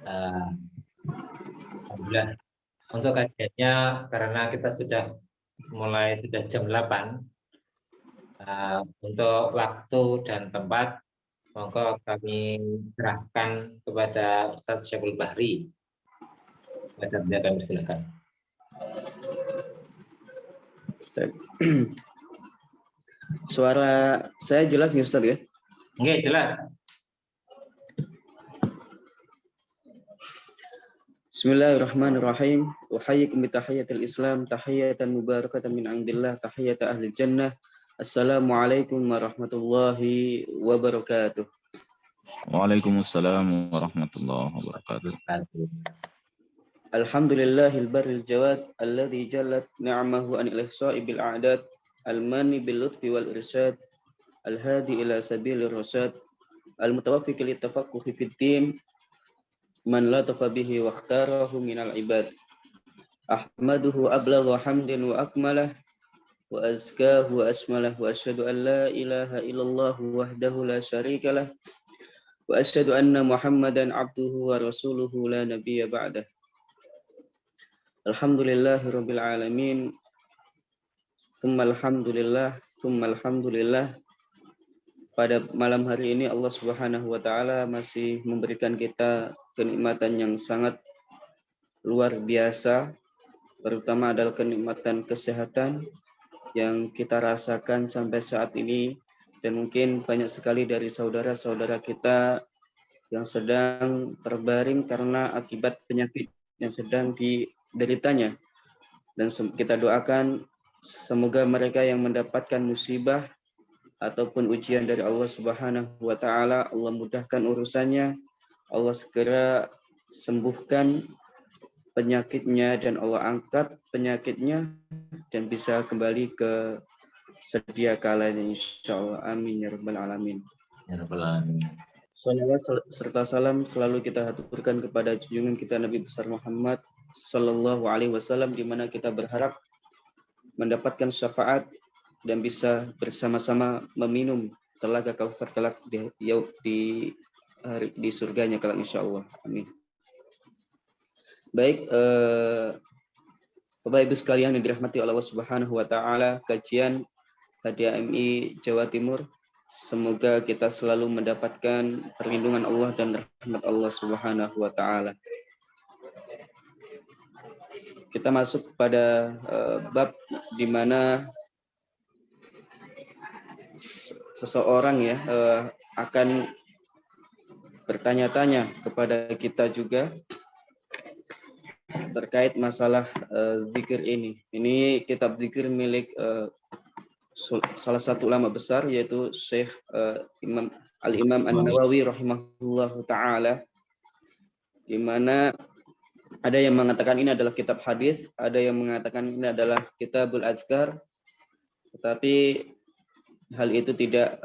Eh, Alhamdulillah. Untuk kajiannya karena kita sudah jam 8. Untuk waktu dan tempat monggo kami serahkan kepada Ustadz Syekh Bahri. Beliau kami silakan. Suara saya jelas nih Ustaz ya? Oke, jelas. Bismillahirrahmanirrahim. Uhayyikum bitahiyatil Islam, tahiyatan mubarakatan min indillah, tahiyata ahli jannah. Assalamualaikum warahmatullahi wabarakatuh. Waalaikumsalam warahmatullahi wabarakatuh. Alhamdulillahil barril jawad alladzi jallat ni'amahu anil ihsa'i bil a'dad al-mani bil lutfi wal irsyad al-hadi ila sabilir rasyad al-mutawaffiq lit tafaqquhi fid din man latafa bihi wa ikhtarahu minal ibad. Ahmaduhu ablagha hamdin wa akmalah wa azkahu wa asmalah wa asyhadu an la ilaha illallah wahdahu la syarikalah wa asyhadu anna Muhammadan abduhu wa rasuluhu la nabiyya ba'dah. Alhamdulillahirabbil alamin. Tsummal hamdulillah, tsummal hamdulillah. Pada malam hari ini Allah Subhanahu wa taala masih memberikan kita kenikmatan yang sangat luar biasa, terutama adalah kenikmatan kesehatan yang kita rasakan sampai saat ini, dan mungkin banyak sekali dari saudara-saudara kita yang sedang terbaring karena akibat penyakit yang sedang dideritanya, dan kita doakan semoga mereka yang mendapatkan musibah ataupun ujian dari Allah Subhanahu wa taala, Allah mudahkan urusannya, Allah segera sembuhkan penyakitnya dan Allah angkat penyakitnya dan bisa kembali ke sedia kalanya insyaallah. Amin ya rabbal alamin. Ya rabbal alamin. Salawat serta salam selalu kita haturkan kepada junjungan kita Nabi besar Muhammad sallallahu alaihi wasallam, di mana kita berharap mendapatkan syafaat dan bisa bersama-sama meminum telaga Kautsar kelak di surganya kelak insyaallah. Amin. Baik, Bapak Ibu sekalian yang dirahmati Allah Subhanahu wa taala, kajian HDMI Jawa Timur, semoga kita selalu mendapatkan perlindungan Allah dan rahmat Allah Subhanahu wa taala. Kita masuk pada bab di mana seseorang ya akan bertanya-tanya kepada kita juga terkait masalah zikir ini. Ini kitab zikir milik salah satu ulama besar, yaitu Syekh Al-Imam An-Nawawi rahimahullahu ta'ala, di mana ada yang mengatakan ini adalah kitab hadis, ada yang mengatakan ini adalah kitabul azkar, tetapi hal itu tidak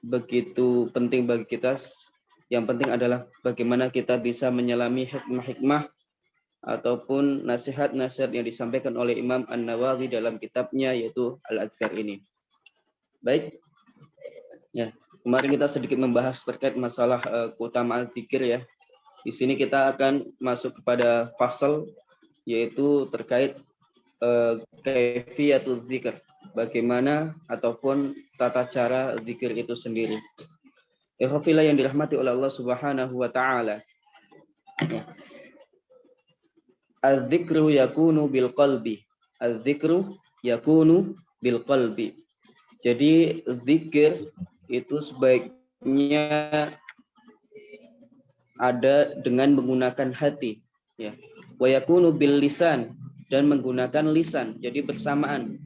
begitu penting bagi kita. Yang penting adalah bagaimana kita bisa menyelami hikmah-hikmah ataupun nasihat-nasihat yang disampaikan oleh Imam An-Nawawi dalam kitabnya yaitu Al-Adhkar ini. Baik, ya, kemarin kita sedikit membahas terkait masalah keutamaan zikir ya. Di sini kita akan masuk kepada fasal, yaitu terkait kaifiyatul zikir, bagaimana ataupun tata cara zikir itu sendiri. Ikhwafillah yang dirahmati oleh Allah Subhanahu wa taala. Az-zikru yakunu bil qalbi. Az-zikru yakunu bil qalbi. Jadi zikir itu sebaiknya ada dengan menggunakan hati, ya. Wa yakunu bil lisan, dan menggunakan lisan. Jadi bersamaan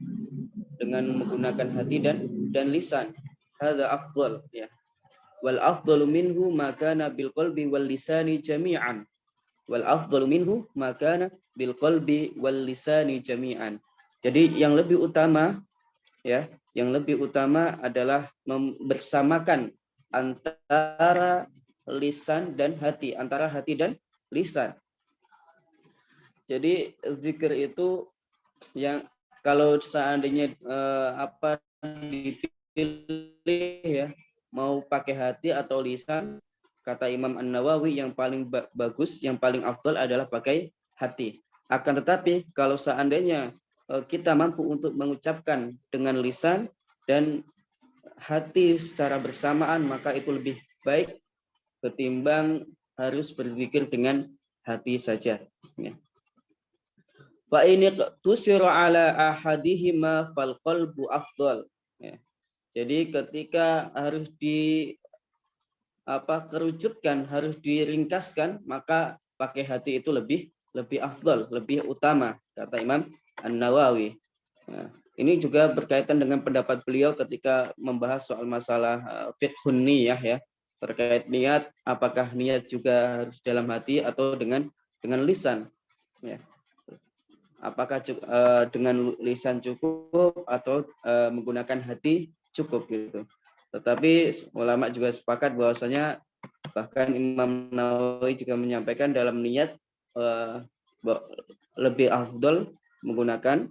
dengan menggunakan hati dan lisan. Hadza afdal, ya. Wal afdalu minhu ma kana bil qalbi wal lisani jami'an. Wal afdalu minhu ma kana bil qalbi wal lisani jami'an. Jadi yang lebih utama, ya, yang lebih utama adalah bersamakan antara lisan dan hati, antara hati dan lisan. Jadi zikir itu yang kalau seandainya dipilih ya, mau pakai hati atau lisan, kata Imam An-Nawawi yang paling bagus, yang paling afdal adalah pakai hati. Akan tetapi kalau seandainya kita mampu untuk mengucapkan dengan lisan dan hati secara bersamaan, maka itu lebih baik ketimbang harus berzikir dengan hati saja. Fa ini tusira ala ahadihima fal qalbu afdal. Jadi ketika harus kerucutkan, harus diringkaskan, maka pakai hati itu lebih afdal, lebih utama, kata Imam An-Nawawi. Nah, ini juga berkaitan dengan pendapat beliau ketika membahas soal masalah fiqhun niyah ya, terkait niat, apakah niat juga harus dalam hati atau dengan lisan ya. Apakah dengan lisan cukup atau menggunakan hati cukup gitu. Tetapi ulama juga sepakat bahwasanya bahkan Imam Nawawi juga menyampaikan dalam niat lebih afdal menggunakan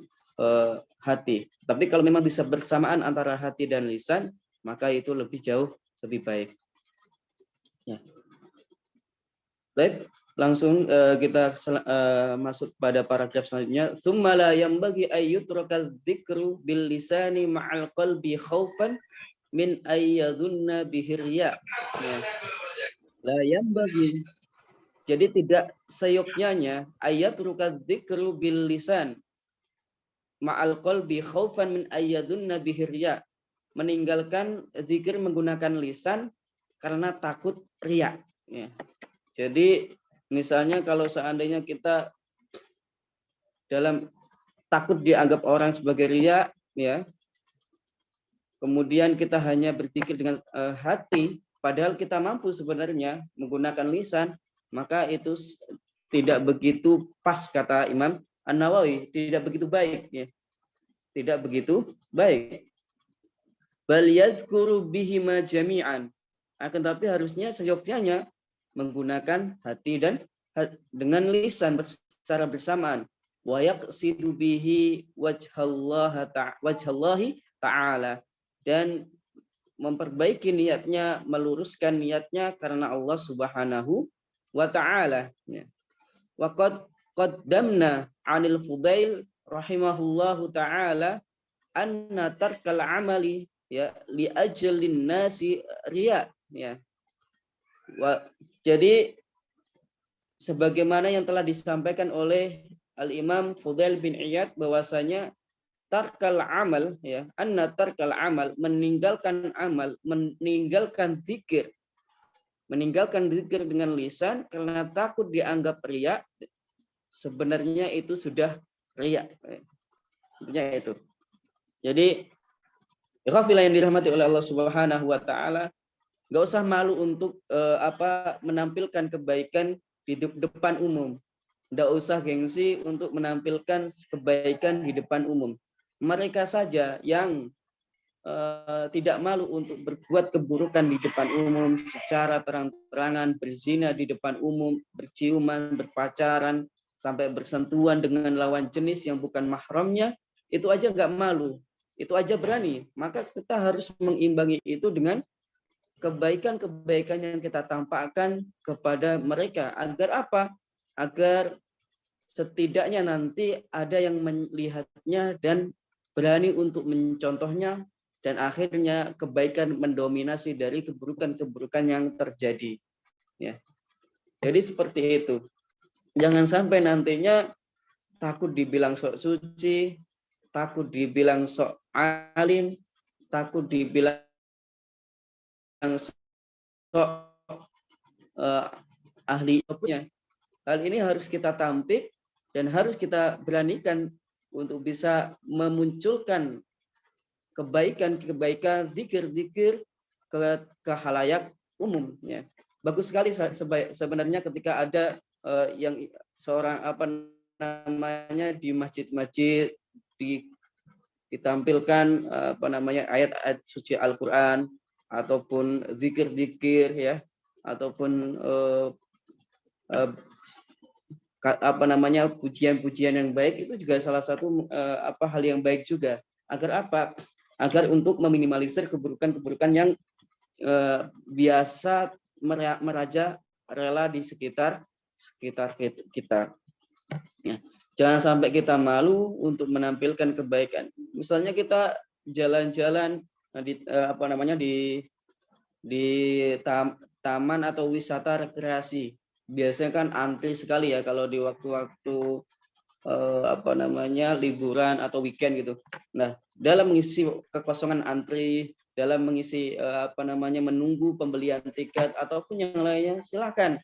hati. Tapi kalau memang bisa bersamaan antara hati dan lisan, maka itu jauh lebih baik. Ya. Baik, langsung kita masuk pada paragraf selanjutnya. Tsumma la yanbaghi ayyutraka dzikru bil lisani ma'al qalbi khaufan min ayyadhunna bihi riya. La yanbaghi. Jadi tidak seyogyanya ayyatruka dzikru bil lisan ma'al qalbi khaufan min ayyadhunna bihi riya. Meninggalkan zikir menggunakan lisan karena takut riya. Ya. Jadi misalnya kalau seandainya kita takut dianggap orang sebagai riya, ya, kemudian kita hanya berzikir dengan hati, padahal kita mampu sebenarnya menggunakan lisan, maka itu tidak begitu pas, kata Imam An-Nawawi, tidak begitu baik, ya, tidak begitu baik. Bal yadhkuru bihima jami'an, akan tapi harusnya seyogyanya menggunakan hati dan dengan lisan secara bersamaan. Wa yaqsidu bihi wajhallahi ta'ala, dan memperbaiki niatnya, meluruskan niatnya karena Allah Subhanahu wa ta'ala. Wa qad qaddamna 'anil Fudail rahimahullahu ta'ala anna tarkal amali ya li ajalin nasi riya, ya. Jadi sebagaimana yang telah disampaikan oleh Al-Imam Fudail bin Iyad bahwasanya tarkal amal, ya, anna tarkal amal, meninggalkan amal, meninggalkan zikir dengan lisan karena takut dianggap riya, sebenarnya itu sudah riya. Sebenarnya itu. Jadi ikhwafillah yang dirahmati oleh Allah Subhanahu wa taala, nggak usah malu untuk menampilkan kebaikan di depan umum. Nggak usah gengsi untuk menampilkan kebaikan di depan umum. Mereka saja yang tidak malu untuk berbuat keburukan di depan umum secara terang-terangan, berzina di depan umum, berciuman, berpacaran, sampai bersentuhan dengan lawan jenis yang bukan mahramnya, itu aja nggak malu, itu aja berani. Maka kita harus mengimbangi itu dengan kebaikan-kebaikan yang kita tampakkan kepada mereka. Agar apa? Agar setidaknya nanti ada yang melihatnya dan berani untuk mencontohnya, dan akhirnya kebaikan mendominasi dari keburukan-keburukan yang terjadi. Ya. Jadi seperti itu. Jangan sampai nantinya takut dibilang sok suci, takut dibilang sok alim, takut dibilang ahli punya. Hal ini harus kita tampik dan harus kita beranikan untuk bisa memunculkan kebaikan-kebaikan, zikir-zikir ke halayak umum. Ya. Bagus sekali sebenarnya ketika ada yang seorang di masjid-masjid ditampilkan ayat-ayat suci Al-Quran, ataupun zikir-zikir, ya, ataupun pujian-pujian yang baik, itu juga salah satu hal yang baik juga. Agar apa? Agar untuk meminimalisir keburukan-keburukan yang biasa meraja rela di sekitar kita. Ya. Jangan sampai kita malu untuk menampilkan kebaikan. Misalnya kita jalan-jalan di taman atau wisata rekreasi. Biasanya kan antri sekali ya kalau di waktu-waktu liburan atau weekend gitu. Nah, dalam mengisi kekosongan antri, dalam mengisi menunggu pembelian tiket ataupun yang lainnya, silakan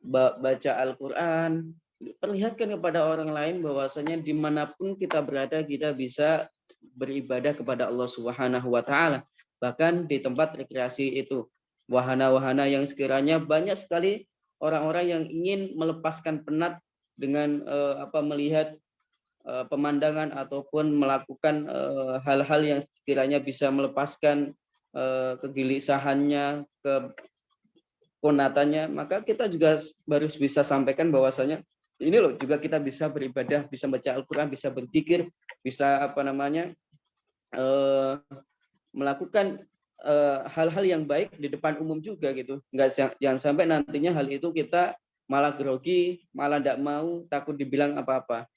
baca Al-Qur'an, perlihatkan kepada orang lain bahwasanya dimanapun kita berada kita bisa beribadah kepada Allah Subhanahu wa taala. Bahkan di tempat rekreasi itu, wahana-wahana yang sekiranya banyak sekali orang-orang yang ingin melepaskan penat dengan melihat pemandangan ataupun melakukan hal-hal yang sekiranya bisa melepaskan kegelisahannya, keponatannya, maka kita juga harus bisa sampaikan bahwasanya ini loh juga kita bisa beribadah, bisa baca Al-Qur'an, bisa berzikir, bisa melakukan hal-hal yang baik di depan umum juga gitu. Jangan sampai nantinya hal itu kita malah grogi, malah tidak mau, takut dibilang apa-apa.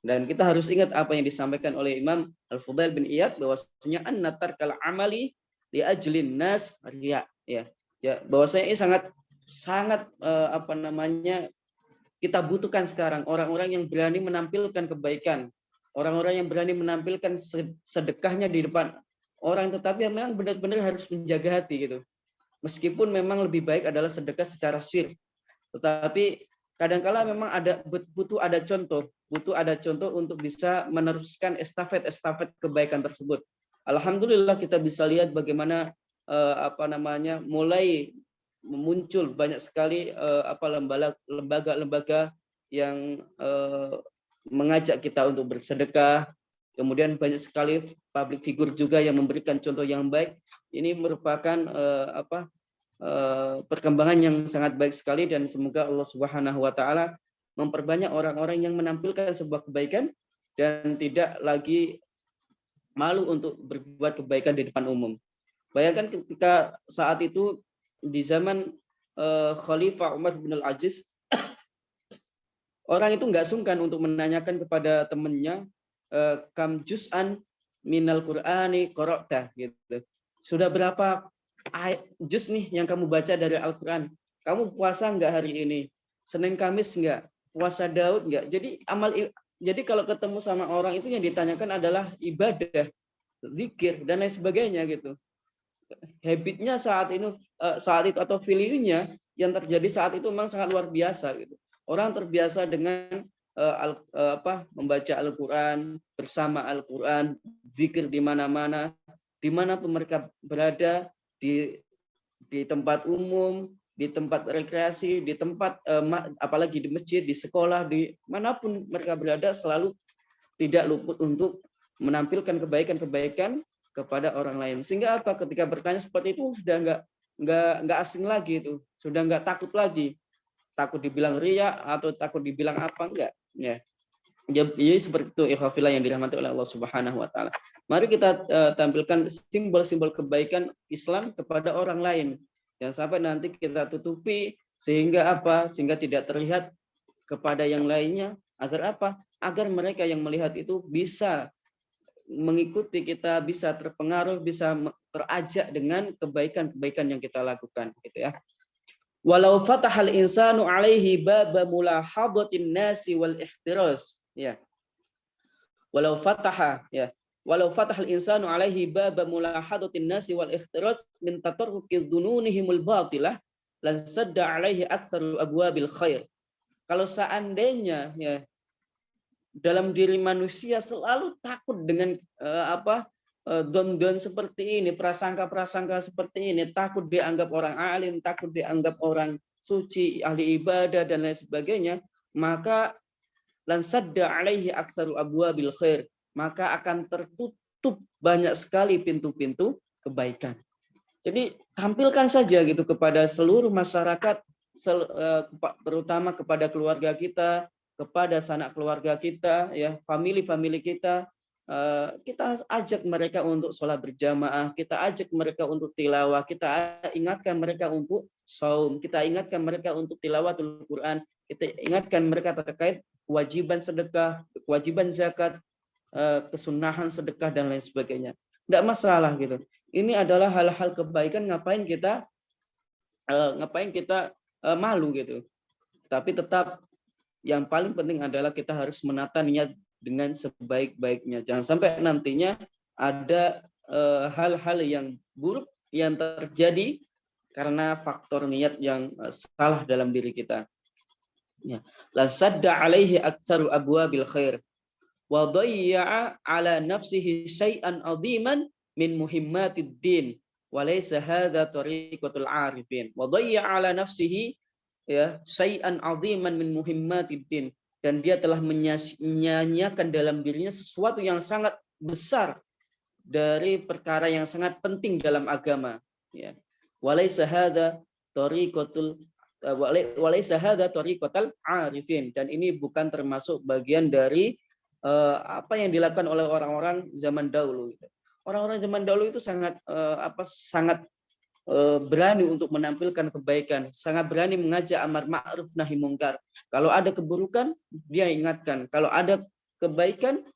Dan kita harus ingat apa yang disampaikan oleh Imam Al-Fudail bin Iyad bahwasanya anna tarkal amali li ajlin nas riya, ya bahwasanya ini sangat kita butuhkan sekarang orang-orang yang berani menampilkan kebaikan, orang-orang yang berani menampilkan sedekahnya di depan orang, tetapi memang benar-benar harus menjaga hati gitu. Meskipun memang lebih baik adalah sedekah secara sir, tetapi kadangkala memang butuh ada contoh untuk bisa meneruskan estafet kebaikan tersebut. Alhamdulillah kita bisa lihat bagaimana mulai muncul banyak sekali lembaga-lembaga yang mengajak kita untuk bersedekah. Kemudian banyak sekali public figure juga yang memberikan contoh yang baik. Ini merupakan perkembangan yang sangat baik sekali, dan semoga Allah Subhanahu wa taala memperbanyak orang-orang yang menampilkan sebuah kebaikan dan tidak lagi malu untuk berbuat kebaikan di depan umum. Bayangkan ketika saat itu di zaman Khalifah Umar bin Al-Aziz, orang itu nggak sungkan untuk menanyakan kepada temannya, kam juz'an minal Qur'ani qara'ta gitu. Sudah berapa juz nih yang kamu baca dari Al-Qur'an? Kamu puasa enggak hari ini? Senin Kamis enggak? Puasa Daud enggak? Jadi kalau ketemu sama orang itu yang ditanyakan adalah ibadah, zikir dan lain sebagainya gitu. Habitnya saat itu atau value-nya yang terjadi saat itu memang sangat luar biasa gitu. Orang terbiasa dengan membaca Al-Qur'an, bersama Al-Qur'an, zikir di mana-mana, dimanapun mereka berada, di tempat umum, di tempat rekreasi, di tempat apalagi di masjid, di sekolah, di manapun mereka berada, selalu tidak luput untuk menampilkan kebaikan-kebaikan kepada orang lain. Sehingga apa? Ketika bertanya seperti itu sudah nggak asing lagi itu, sudah nggak takut lagi, takut dibilang riya atau takut dibilang apa, enggak ya. Jadi seperti itu ikhwafillah yang dirahmati oleh Allah Subhanahu wa taala. Mari kita tampilkan simbol-simbol kebaikan Islam kepada orang lain. Jangan sampai nanti kita tutupi sehingga apa? Sehingga tidak terlihat kepada yang lainnya, agar apa? Agar mereka yang melihat itu bisa mengikuti kita, bisa terpengaruh, bisa terajak dengan kebaikan-kebaikan yang kita lakukan gitu ya. Walau fatahal insanu alaihi baba mulahadatin nasi wal ihtiras, ya. Walau fatahal insanu alaihi baba mulahadatin nasi wal ihtiras min tatarruki dzununihimul batilah lan sadda alaihi aktsaru abwabil khair. Kalau seandainya ya dalam diri manusia selalu takut dengan don-don seperti ini, prasangka-prasangka seperti ini, takut dianggap orang alim, takut dianggap orang suci, ahli ibadah dan lain sebagainya, maka lan sadda alaihi aktsaru abwabil khair, maka akan tertutup banyak sekali pintu-pintu kebaikan. Jadi tampilkan saja gitu kepada seluruh masyarakat, terutama kepada keluarga kita, kepada sanak keluarga kita, ya, famili kita, kita ajak mereka untuk sholat berjamaah, kita ajak mereka untuk tilawah, kita ingatkan mereka untuk saum, kita ingatkan mereka untuk tilawatul Quran, kita ingatkan mereka terkait kewajiban sedekah, kewajiban zakat, kesunahan sedekah dan lain sebagainya. Tidak masalah gitu. Ini adalah hal-hal kebaikan, ngapain kita malu gitu. Tapi tetap yang paling penting adalah kita harus menata niat dengan sebaik-baiknya. Jangan sampai nantinya ada hal-hal yang buruk yang terjadi karena faktor niat yang salah dalam diri kita. Ya. La sadda alaihi aktsaru abwabil khair wa dayya'a ala nafsihi syai'an 'aziman min muhimmatid din wa laysa hadza tariqatul 'arifin. Wa dayya'a ala nafsihi ya syai'an 'aziman min muhimmatid din, dan dia telah menyanyiakan dalam dirinya sesuatu yang sangat besar dari perkara yang sangat penting dalam agama, ya. Walaysa hadza tariqatul arifin, dan ini bukan termasuk bagian dari apa yang dilakukan oleh orang-orang zaman dahulu. Orang-orang zaman dahulu itu sangat berani untuk menampilkan kebaikan, sangat berani mengajak amar ma'ruf nahi mungkar. Kalau ada keburukan, dia ingatkan. Kalau ada kebaikan,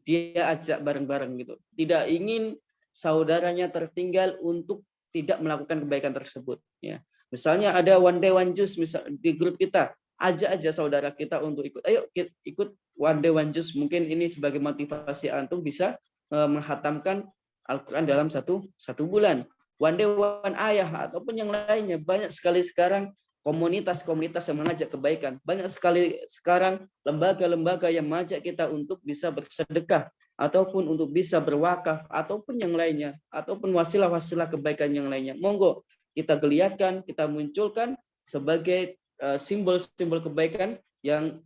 dia ajak bareng-bareng gitu. Tidak ingin saudaranya tertinggal untuk tidak melakukan kebaikan tersebut. Ya. Misalnya ada one day one juice misal di grup kita, ajak aja saudara kita untuk ikut. Ayo ikut one day one juice. Mungkin ini sebagai motivasi antum bisa menghatamkan Al-Quran dalam satu bulan. One day one ayah ataupun yang lainnya. Banyak sekali sekarang komunitas-komunitas yang mengajak kebaikan. Banyak sekali sekarang lembaga-lembaga yang mengajak kita untuk bisa bersedekah ataupun untuk bisa berwakaf ataupun yang lainnya, ataupun wasilah-wasilah kebaikan yang lainnya. Monggo kita geliatkan, kita munculkan sebagai simbol-simbol kebaikan yang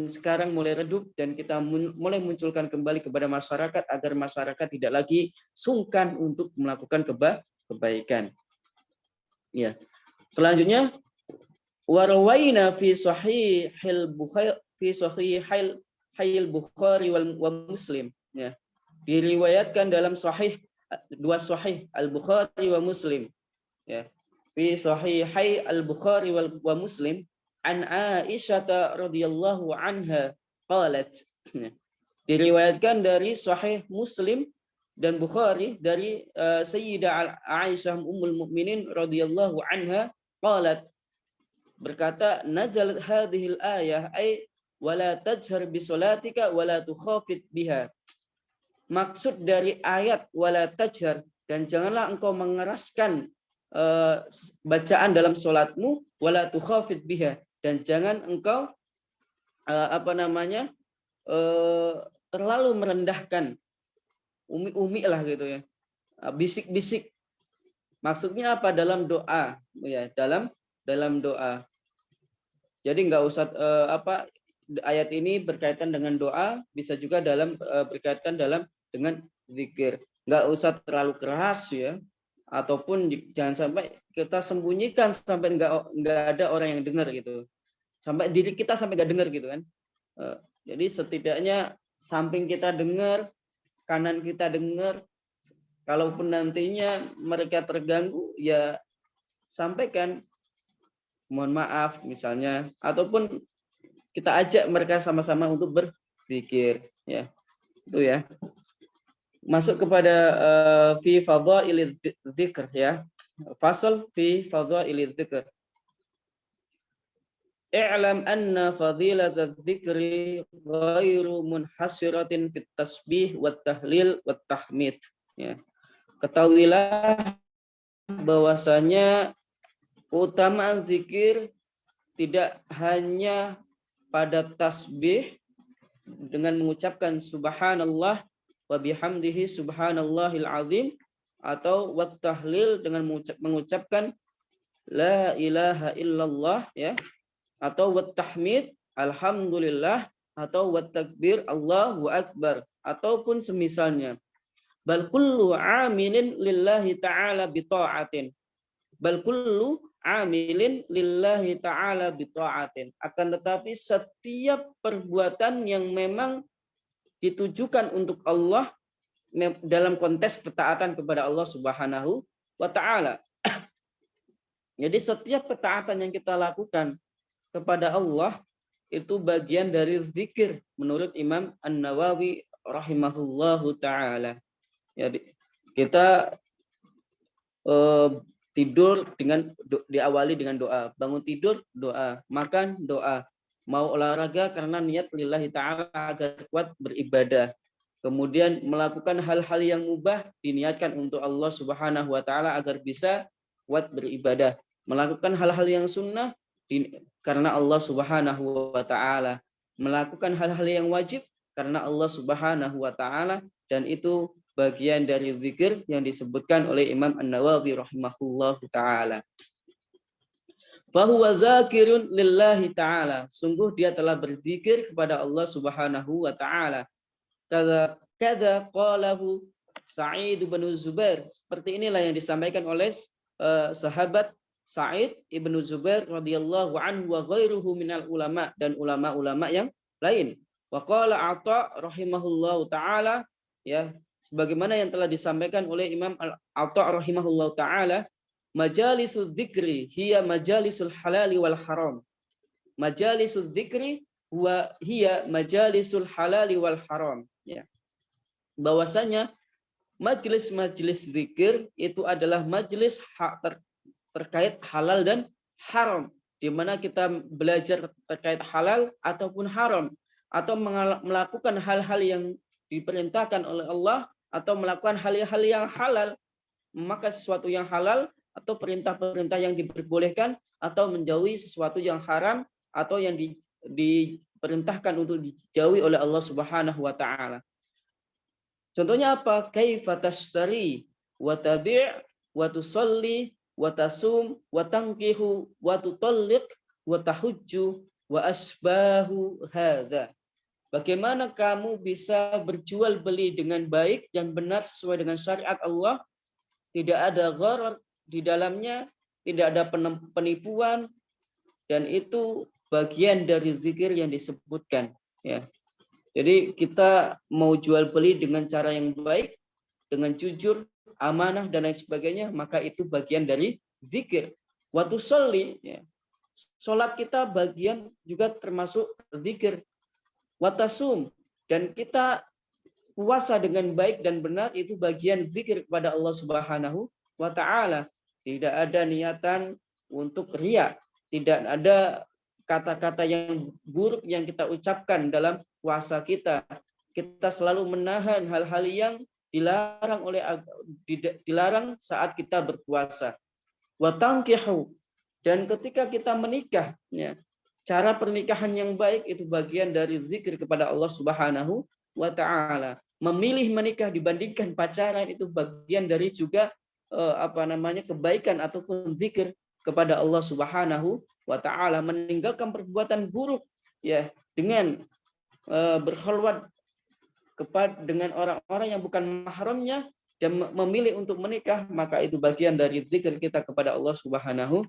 sekarang mulai redup, dan kita mulai munculkan kembali kepada masyarakat agar masyarakat tidak lagi sungkan untuk melakukan kebaikan. Ya. Selanjutnya, warawaina fi sahihil Bukhari wa Muslim. Ya. Diriwayatkan dalam dua sahih Al-Bukhari wa Muslim. Ya. Fi sahihai Al-Bukhari wa Muslim an Aisyah radhiyallahu anha qalat. Diriwayatkan dari sahih Muslim dan Bukhari dari Sayyidah Aisyah ummul mukminin radhiyallahu anha qalat, berkata, nazalat hadhil ayah ay wala tajhar bi salatika wala tukhafit biha. Maksud dari ayat wala tajhar, dan janganlah engkau mengeraskan bacaan dalam salatmu, wala tukhafit biha, dan jangan engkau terlalu merendahkan, umi-umi lah gitu ya, bisik-bisik. Maksudnya apa? Dalam doa, ya, dalam doa. Jadi nggak usah ayat ini berkaitan dengan doa, bisa juga berkaitan dengan zikir. Nggak usah terlalu keras ya, ataupun jangan sampai kita sembunyikan sampai nggak ada orang yang dengar gitu, sampai diri kita sampai nggak dengar gitu kan. Jadi setidaknya samping kita dengar, kanan kita dengar. Kalaupun nantinya mereka terganggu, ya sampaikan mohon maaf misalnya, ataupun kita ajak mereka sama-sama untuk berzikir, ya. Itu ya. Masuk kepada fi fadhailidz dzikr ya. Fasal fi fadhailidz dzikr. I'lam anna fadilatadz dzikri ghairu munhasiratin fit tasbih wat tahlil wat tahmid, ya. Ketahuilah bahwasanya keutamaan zikir tidak hanya pada tasbih dengan mengucapkan subhanallah wa bihamdihi subhanallahil azim, atau wat tahlil dengan mengucapkan la ilaha illallah ya, atau wat tahmid alhamdulillah, atau wat takbir Allahu akbar, ataupun semisalnya. Bal kullu amilin lillahi ta'ala bita'atin. Bal kullu amilin lillahi ta'ala bita'atin. Akan tetapi setiap perbuatan yang memang ditujukan untuk Allah dalam konteks ketaatan kepada Allah Subhanahu wa taala. Jadi setiap ketaatan yang kita lakukan kepada Allah itu bagian dari zikir menurut Imam An-Nawawi rahimahullahu taala. Jadi kita tidur dengan diawali dengan doa, bangun tidur doa, makan doa, mau olahraga karena niat lillahi ta'ala agar kuat beribadah. Kemudian melakukan hal-hal yang mubah diniatkan untuk Allah Subhanahu wa taala agar bisa kuat beribadah. Melakukan hal-hal yang sunnah karena Allah Subhanahu wa taala. Melakukan hal-hal yang wajib karena Allah Subhanahu wa taala, dan itu bagian dari zikir yang disebutkan oleh Imam An-Nawawi rahimahullahu taala. Fahuwa zakirun lillahi ta'ala. Sungguh dia telah berzikir kepada Allah Subhanahu wa ta'ala. Kada qalahu Sa'id bin Zubair. Seperti inilah yang disampaikan oleh sahabat Sa'id ibn Zubair radhiyallahu anhu wa ghairuhu minal ulama, dan ulama-ulama yang lain. Wa qala Atha rahimahullahu ta'ala, ya, sebagaimana yang telah disampaikan oleh Imam Atha rahimahullahu ta'ala, majalisul dzikri hiya majalisul halali wal haram. Majalisul dzikri wa hiya majalisul halali wal haram. Ya. Bahwasanya majelis-majelis zikir itu adalah majelis terkait halal dan haram, di mana kita belajar terkait halal ataupun haram, atau melakukan hal-hal yang diperintahkan oleh Allah atau melakukan hal-hal yang halal, maka sesuatu yang halal atau perintah-perintah yang diperbolehkan, atau menjauhi sesuatu yang haram atau yang diperintahkan untuk dijauhi oleh Allah Subhanahu wa taala. Contohnya apa? Kaifa tashtari wa tabi' wa tusalli wa tasum wa tankihu wa tutalliq wa tahujju wa asbahu hadza. Bagaimana kamu bisa berjual beli dengan baik dan benar sesuai dengan syariat Allah, tidak ada gharar di dalamnya, tidak ada penipuan, dan itu bagian dari zikir yang disebutkan, ya. Jadi kita mau jual beli dengan cara yang baik, dengan jujur, amanah dan lain sebagainya, maka itu bagian dari zikir. Waktu sholli, ya, sholat kita bagian juga termasuk zikir. Watasum, dan kita puasa dengan baik dan benar, itu bagian zikir kepada Allah Subhanahu wa taala. Tidak ada niatan untuk riya, tidak ada kata-kata yang buruk yang kita ucapkan dalam puasa kita. Kita selalu menahan hal-hal yang dilarang saat kita berpuasa. Wa tankihu, dan ketika kita menikah, ya, cara pernikahan yang baik itu bagian dari zikir kepada Allah Subhanahu wa taala. Memilih menikah dibandingkan pacaran itu bagian dari juga kebaikan ataupun zikir kepada Allah Subhanahu wa taala. Meninggalkan perbuatan buruk, ya, dengan berkhulwat dengan orang-orang yang bukan mahramnya dan memilih untuk menikah, maka itu bagian dari zikir kita kepada Allah Subhanahu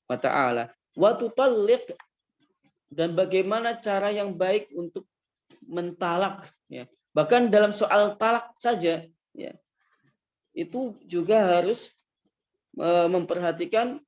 wa taala. Wa tutalliq, dan bagaimana cara yang baik untuk mentalak, ya. Bahkan dalam soal talak saja, ya, itu juga harus memperhatikan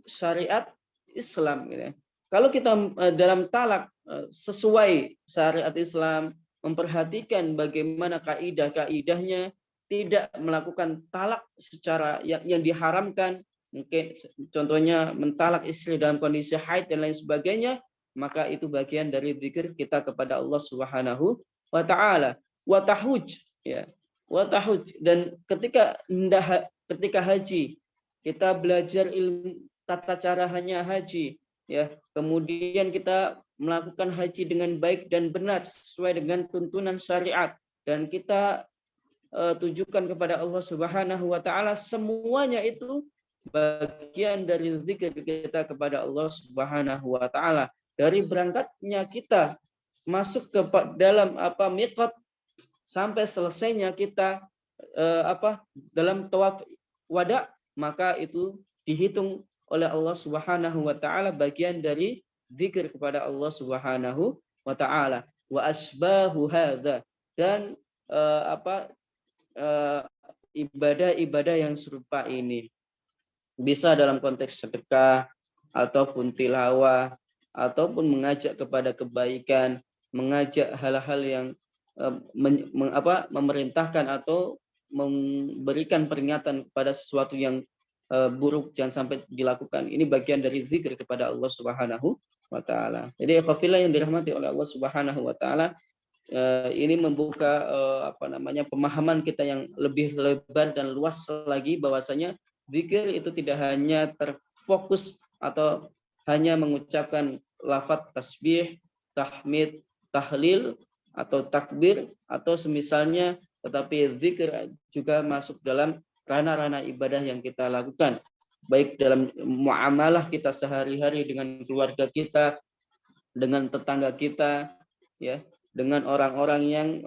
syariat Islam, ya. Kalau kita dalam talak sesuai syariat Islam, memperhatikan bagaimana kaidah-kaidahnya, tidak melakukan talak secara yang diharamkan, mungkin contohnya mentalak istri dalam kondisi haid dan lain sebagainya, maka itu bagian dari zikir kita kepada Allah Subhanahu wa taala. Wa tahuj, ya. Wa tahuj, dan ketika haji, kita belajar ilmu tata cara hanya haji, ya. Kemudian kita melakukan haji dengan baik dan benar sesuai dengan tuntunan syariat, dan kita tujukan kepada Allah Subhanahu wa taala, semuanya itu bagian dari zikir kita kepada Allah Subhanahu wa taala. Dari berangkatnya kita masuk ke dalam miqat sampai selesainya kita dalam tawaf wada, maka itu dihitung oleh Allah Subhanahu wa taala bagian dari zikir kepada Allah Subhanahu wa taala. Wa asbahu hadza, dan ibadah-ibadah yang serupa ini. Bisa dalam konteks sedekah ataupun tilawah ataupun mengajak kepada kebaikan, mengajak hal-hal yang memerintahkan atau memberikan peringatan kepada sesuatu yang buruk jangan sampai dilakukan. Ini bagian dari zikir kepada Allah Subhanahu wa taala. Jadi ikhwafillah yang dirahmati oleh Allah Subhanahu wa taala, ini membuka pemahaman kita yang lebih lebar dan luas lagi, bahwasanya zikir itu tidak hanya terfokus atau hanya mengucapkan lafaz tasbih, tahmid, tahlil atau takbir atau semisalnya, tetapi zikir juga masuk dalam ranah-ranah ibadah yang kita lakukan, baik dalam muamalah kita sehari-hari dengan keluarga kita, dengan tetangga kita, ya, dengan orang-orang yang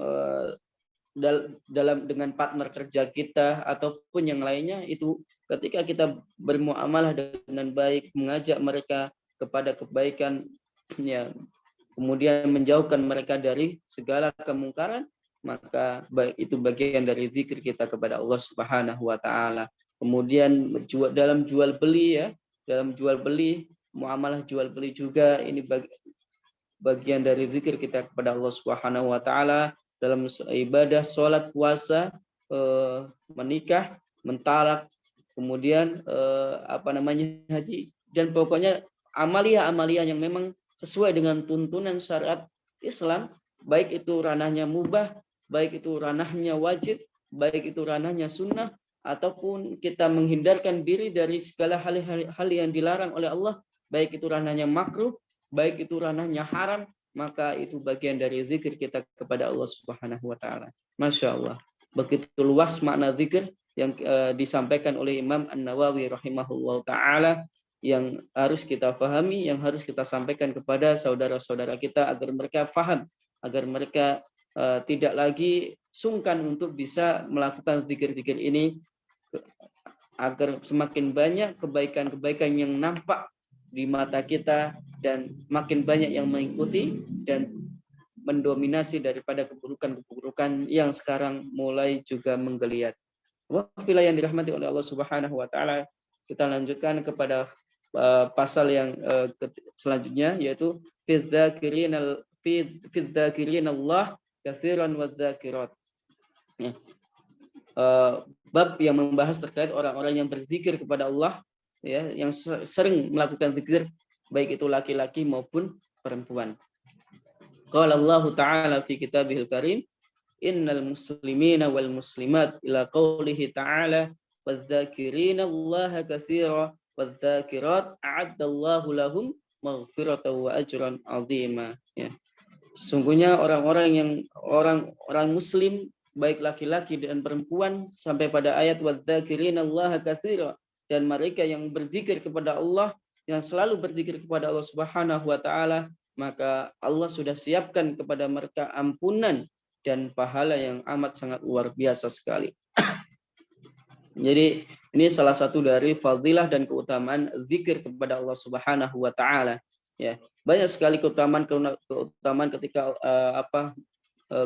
dengan partner kerja kita ataupun yang lainnya. Itu ketika kita bermuamalah dengan baik, mengajak mereka kepada kebaikan, ya, kemudian menjauhkan mereka dari segala kemungkaran, maka itu bagian dari zikir kita kepada Allah Subhanahu wa taala. Kemudian dalam jual beli, ya, dalam jual beli, muamalah jual beli juga ini bagian dari zikir kita kepada Allah Subhanahu wa taala. Dalam ibadah sholat, puasa, menikah, mentalak, kemudian haji, dan pokoknya amalia-amalia yang memang sesuai dengan tuntunan syariat Islam, baik itu ranahnya mubah, baik itu ranahnya wajib, baik itu ranahnya sunnah, ataupun kita menghindarkan diri dari segala hal yang dilarang oleh Allah, baik itu ranahnya makruh, baik itu ranahnya haram, maka itu bagian dari zikir kita kepada Allah Subhanahu wa taala. Masya Allah. Begitu luas makna zikir yang disampaikan oleh Imam An-Nawawi rahimahullah taala, yang harus kita pahami, yang harus kita sampaikan kepada saudara-saudara kita agar mereka paham, agar mereka tidak lagi sungkan untuk bisa melakukan zikir-zikir ini, agar semakin banyak kebaikan-kebaikan yang nampak di mata kita dan makin banyak yang mengikuti dan mendominasi daripada keburukan-keburukan yang sekarang mulai juga menggeliat. Wafilah yang dirahmati oleh Allah Subhanahu wa taala, kita lanjutkan kepada pasal yang selanjutnya, yaitu fidzakirin Allah katsiran wadzakirat. Ya. Bab yang membahas terkait orang-orang yang berzikir kepada Allah, ya, yang sering melakukan zikir, baik itu laki-laki maupun perempuan. Qala Allah Ta'ala fi kitabihil karim, innal muslimina wal muslimat ila qawlihi ta'ala wadzakirina Allah katsira wadzakirat a'addallahu lahum maghfiratan wa ajran 'azima. Ya. Sesungguhnya orang muslim, baik laki-laki dan perempuan, sampai pada ayat wadzakirina Allah katsira, dan mereka yang berzikir kepada Allah, yang selalu berzikir kepada Allah Subhanahu wa taala, maka Allah sudah siapkan kepada mereka ampunan dan pahala yang amat sangat luar biasa sekali. Jadi ini salah satu dari fadilah dan keutamaan zikir kepada Allah Subhanahu wa taala, ya. Banyak sekali keutamaan ketika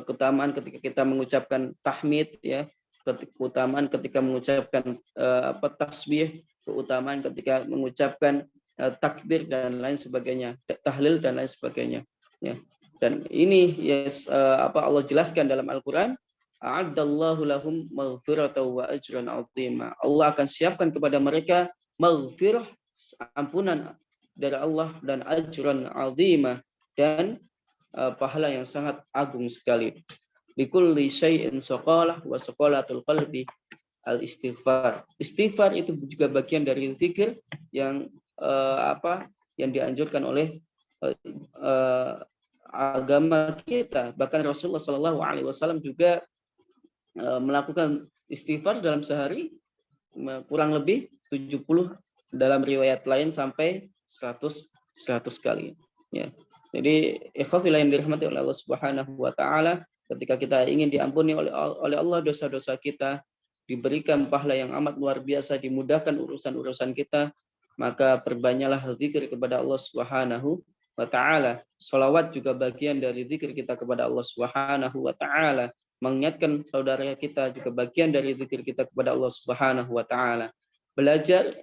keutamaan ketika kita mengucapkan tahmid, ya, keutamaan ketika mengucapkan tasbih, keutamaan ketika mengucapkan takbir dan lain sebagainya, tahlil dan lain sebagainya, ya. Dan ini Allah jelaskan dalam Al-Qur'an, a'addallahu lahum maghfiratan wa ajran 'azima. Allah akan siapkan kepada mereka maghfirah, ampunan dari Allah, dan ajran 'azima, dan pahala yang sangat agung sekali. Likulli syai'in shaqalah wa shaqalatul qalbi al-istighfar. Istighfar itu juga bagian dari zikir yang yang dianjurkan oleh agama kita. Bahkan Rasulullah SAW juga melakukan istighfar dalam sehari kurang lebih 70, dalam riwayat lain sampai 100 kali, ya. Jadi ikhwafillah yang dirahmati oleh Allah Subhanahu wa taala, ketika kita ingin diampuni oleh Allah dosa-dosa kita, diberikan pahala yang amat luar biasa, dimudahkan urusan-urusan kita, maka perbanyaklah zikir kepada Allah Subhanahu wa taala. Salawat juga bagian dari zikir kita kepada Allah Subhanahu wa taala. Mengingatkan saudara kita juga bagian dari zikir kita kepada Allah Subhanahu wa taala. Belajar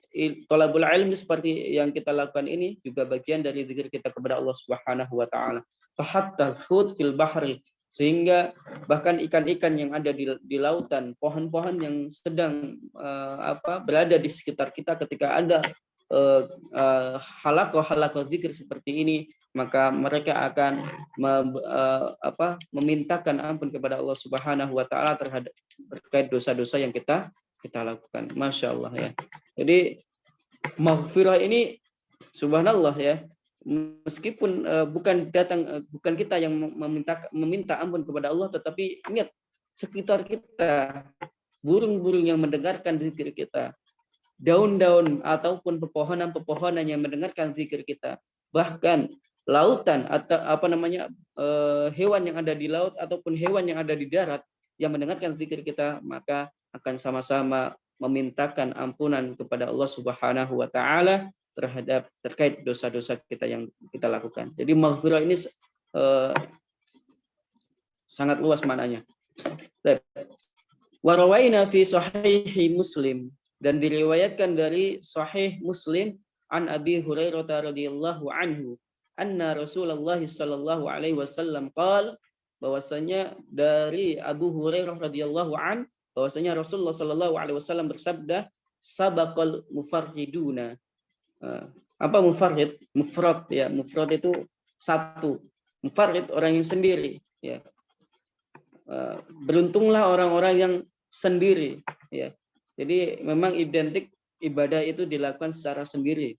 thalabul ilmi seperti yang kita lakukan ini juga bagian dari zikir kita kepada Allah Subhanahu wa taala. Fahatta hut fil bahri, sehingga bahkan ikan-ikan yang ada di lautan, pohon-pohon yang sedang berada di sekitar kita ketika ada halakoh zikir seperti ini, maka mereka akan memintakan ampun kepada Allah Subhanahu wa taala terkait dosa-dosa yang kita lakukan. Masya Allah ya. Jadi maghfirah ini subhanallah ya. Meskipun bukan kita yang meminta ampun kepada Allah, tetapi ingat sekitar kita, burung-burung yang mendengarkan zikir kita, daun-daun ataupun pepohonan-pepohonan yang mendengarkan zikir kita, bahkan lautan atau hewan yang ada di laut ataupun hewan yang ada di darat yang mendengarkan zikir kita, maka akan sama-sama memintakan ampunan kepada Allah Subhanahu wa taala terkait dosa-dosa kita yang kita lakukan. Jadi maghfirah ini sangat luas maknanya. Wa rawaina fi sahihi Muslim, dan diriwayatkan dari Sahih Muslim an Abi Hurairah radhiyallahu anhu anna Rasulullah sallallahu alaihi wasallam qala, bahwasanya dari Abu Hurairah radhiyallahu an, bahwasanya Rasulullah sallallahu alaihi wasallam bersabda, sabaqal mufarriduna. Apa mufarrid? Mufrad ya, mufrad itu satu. Mufarrid orang yang sendiri ya. Beruntunglah orang-orang yang sendiri ya. Jadi memang identik ibadah itu dilakukan secara sendiri.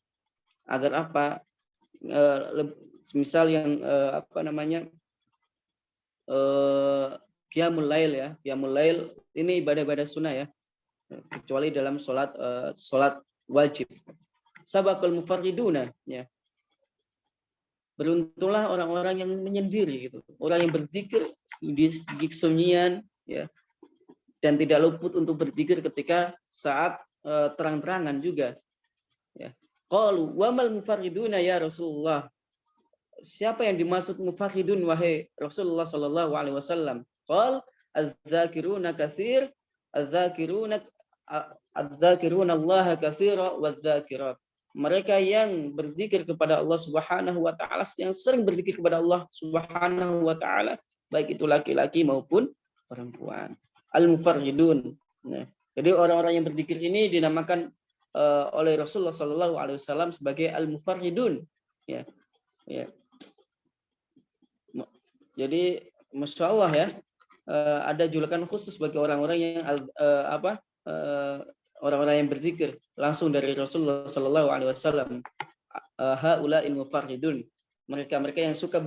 Agar apa? Misal yang qiyamul lail ya. Qiyamul lail ini ibadah-ibadah sunnah ya. Kecuali dalam salat wajib. Sabaqul mufarriduna ya. Beruntunglah orang-orang yang menyendiri gitu. Orang yang berzikir di kesunyian ya. Dan tidak luput untuk berzikir ketika saat terang-terangan juga. Ya. Qalu wa mal mufarriduna ya Rasulullah. Siapa yang dimaksud mufarridun wahai Rasulullah sallallahu alaihi wasallam? Qal az-zakiruna katsir, az-zakiruna Allah katsira wadz-zakirat. Mereka yang berzikir kepada Allah Subhanahu wa taala, yang sering berzikir kepada Allah Subhanahu wa taala, baik itu laki-laki maupun perempuan. Al-mufarridun. Nah, jadi orang-orang yang berzikir ini dinamakan oleh Rasulullah sallallahu alaihi wasallam sebagai al-mufarridun. Ya. Ya. Jadi Masya Allah ya, ada julukan khusus bagi orang-orang yang orang-orang yang berzikir langsung dari Rasulullah Sallallahu Alaihi Wasallam. Haula'il mufarridun. Mereka yang suka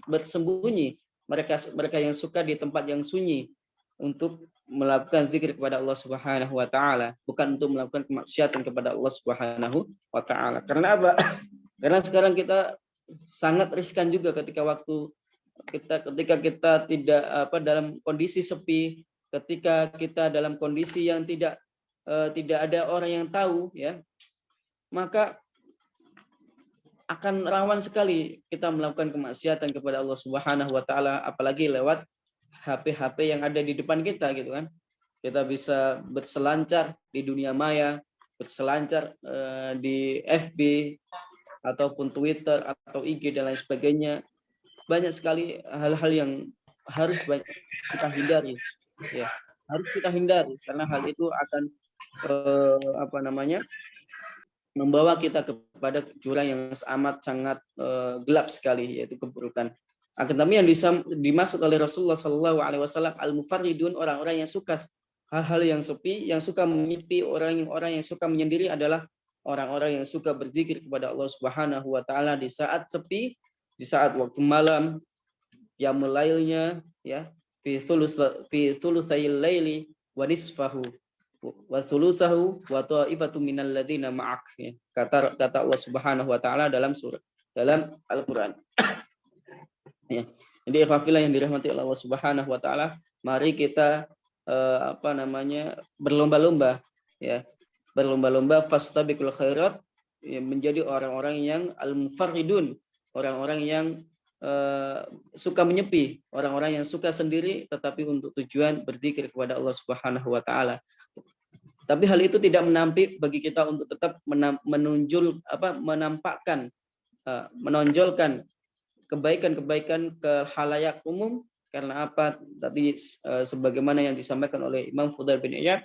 bersembunyi, mereka yang suka di tempat yang sunyi untuk melakukan zikir kepada Allah Subhanahu wa taala, bukan untuk melakukan kemaksiatan kepada Allah Subhanahu wa taala. Karena apa? Karena sekarang kita sangat riskan juga ketika kita tidak dalam kondisi sepi, ketika kita dalam kondisi yang tidak ada orang yang tahu ya, maka akan rawan sekali kita melakukan kemaksiatan kepada Allah Subhanahu wa taala, apalagi lewat HP yang ada di depan kita gitu kan. Kita bisa berselancar di dunia maya, berselancar di FB ataupun Twitter atau IG dan lain sebagainya. Banyak sekali hal-hal yang harus kita hindari ya. Harus kita hindari karena hal itu akan membawa kita kepada jurang yang amat sangat gelap sekali, yaitu keburukan. Akan tetapi yang dimaksud oleh Rasulullah Sallallahu Alaihi Wasallam al-mufarridun, orang-orang yang suka hal-hal yang sepi, yang suka menyepi, orang yang suka menyendiri adalah orang-orang yang suka berzikir kepada Allah Subhanahu Wa Taala di saat sepi, di saat waktu malam, qiyamul lailnya, ya, fi thulutsayil laili wa nisfahu wa thulutsahu wa ta'ifatu minal ladzina ma'ak, ya. Kata Allah Subhanahu wa taala dalam Al-Qur'an. Ya. Jadi ikhwafillah yang dirahmati Allah Subhanahu wa taala, mari kita berlomba-lomba ya. Berlomba-lomba fastabiqul khairat, ya, menjadi orang-orang yang al-mufarridun, orang-orang yang suka menyepi, orang-orang yang suka sendiri tetapi untuk tujuan berzikir kepada Allah Subhanahu wa taala. Tapi hal itu tidak menampik bagi kita untuk tetap menonjolkan kebaikan-kebaikan ke khalayak umum. Karena apa? Tadi sebagaimana yang disampaikan oleh Imam Fudail bin Iyad,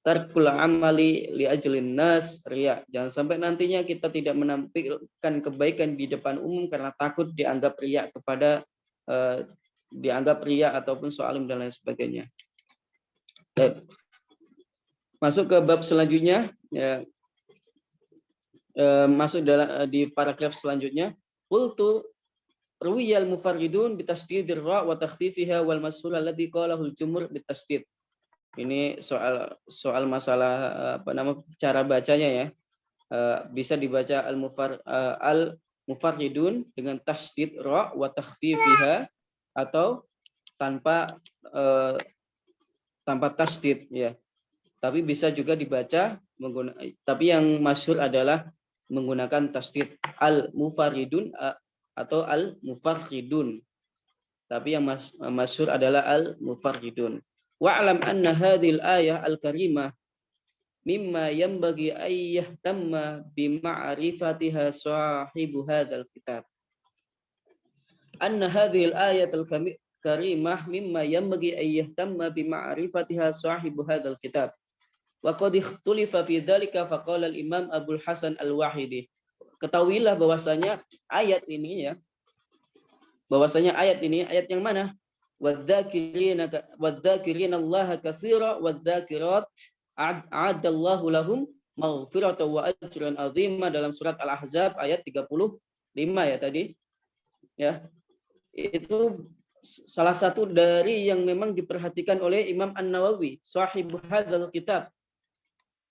tarkul amali li ajlin nas riya. Jangan sampai nantinya kita tidak menampilkan kebaikan di depan umum karena takut dianggap riya ataupun soalim dan lain sebagainya. Masuk ke bab selanjutnya, ya, masuk di paragraf selanjutnya. Qultu ruwiyal mufarridun bitasdidir ra wa takhfifiha wal mashhur alladhi qalahu al-jumhur bitasdid. Ini soal masalah cara bacanya ya. Bisa dibaca al-mufarridun dengan tasdid ra wa takhfifiha atau tanpa tasdid ya. Tapi bisa juga dibaca tapi yang masyhur adalah menggunakan tasdid al-mufarridun atau al-mufarridun. Tapi yang masyhur adalah al-mufarridun. Wa'lam anna hadhil ayah al-karimah mimma yanbaghi ay yahtamma bi ma'rifatiha sahibu hadzal kitab. Anna hadhil ayat al-karimah mimma yanbaghi ay yahtamma bi ma'rifatiha sahibu hadzal kitab. Wa qad ikhtulifa fi dzalika faqala al-Imam Abdul Hasan Al-Wahidi. Ketahuilah bahwasanya ayat ini ya. Bahwasanya ayat ini ayat yang mana? Wadzakirina Allaha katsira wadzakirat a'adallahu lahum maghfiratan wa ajran 'azima dalam surat Al-Ahzab ayat 35 ya tadi. Ya. Itu salah satu dari yang memang diperhatikan oleh Imam An-Nawawi, sahibul hadzal kitab.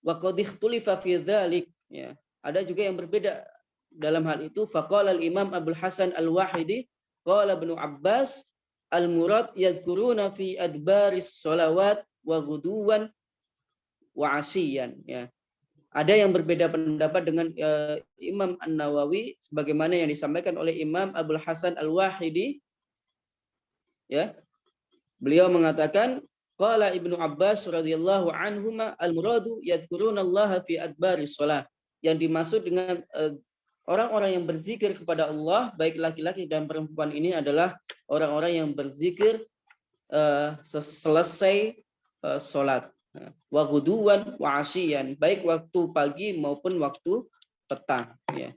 Wa qad ikhtulifa fi dzalik, ya. Ada juga yang berbeda dalam hal itu. Faqala al-Imam Abdul Hasan Al-Wahidi qala Ibnu Abbas al-murad yadhkuruna fi adbaris sholawat wa ghuduwan wa asyiyan, ya. Ada yang berbeda pendapat dengan Imam An-Nawawi sebagaimana yang disampaikan oleh Imam Abdul Hasan Al-Wahidi, ya. Beliau mengatakan qala Ibnu Abbas radhiyallahu anhuma al-muradu yadhkuruna Allah fi adbaris shalah. Yang dimaksud dengan orang-orang yang berzikir kepada Allah, baik laki-laki dan perempuan ini adalah orang-orang yang berzikir selesai sholat. Wa ghuduwan wa asyiyan, baik waktu pagi maupun waktu petang. Ya.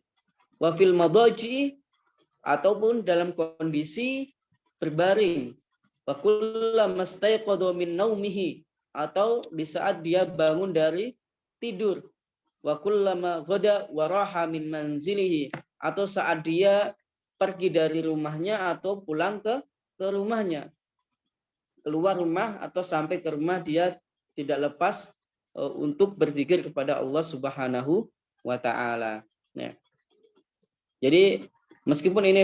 Wa fil madaji, ataupun dalam kondisi berbaring. Wa kullama staiqadha min naumihi, atau di saat dia bangun dari tidur. Wa kullama ghada wa raha min manzilihi, atau saat dia pergi dari rumahnya atau pulang ke rumahnya. Keluar rumah atau sampai ke rumah, dia tidak lepas untuk berzikir kepada Allah Subhanahu wa taala. Ya. Jadi meskipun ini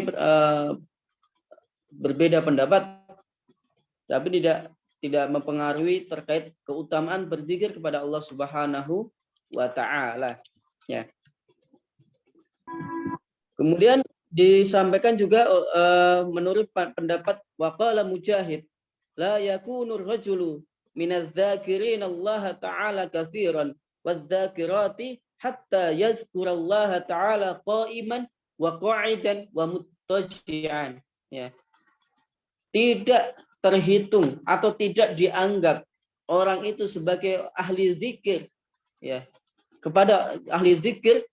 berbeda pendapat, tapi tidak mempengaruhi terkait keutamaan berzikir kepada Allah Subhanahu wa ta'ala, ya. Kemudian disampaikan juga menurut pendapat waqala Mujahid, la yakunur rajulu minadz-dzakirin Allah ta'ala katsiran wadz-dzakirati hatta yazkurallaha ta'ala qa'iman wa qa'idan wa muttaji'an, ya. Tidak terhitung atau tidak dianggap orang itu sebagai ahli zikir, ya, kepada ahli zikir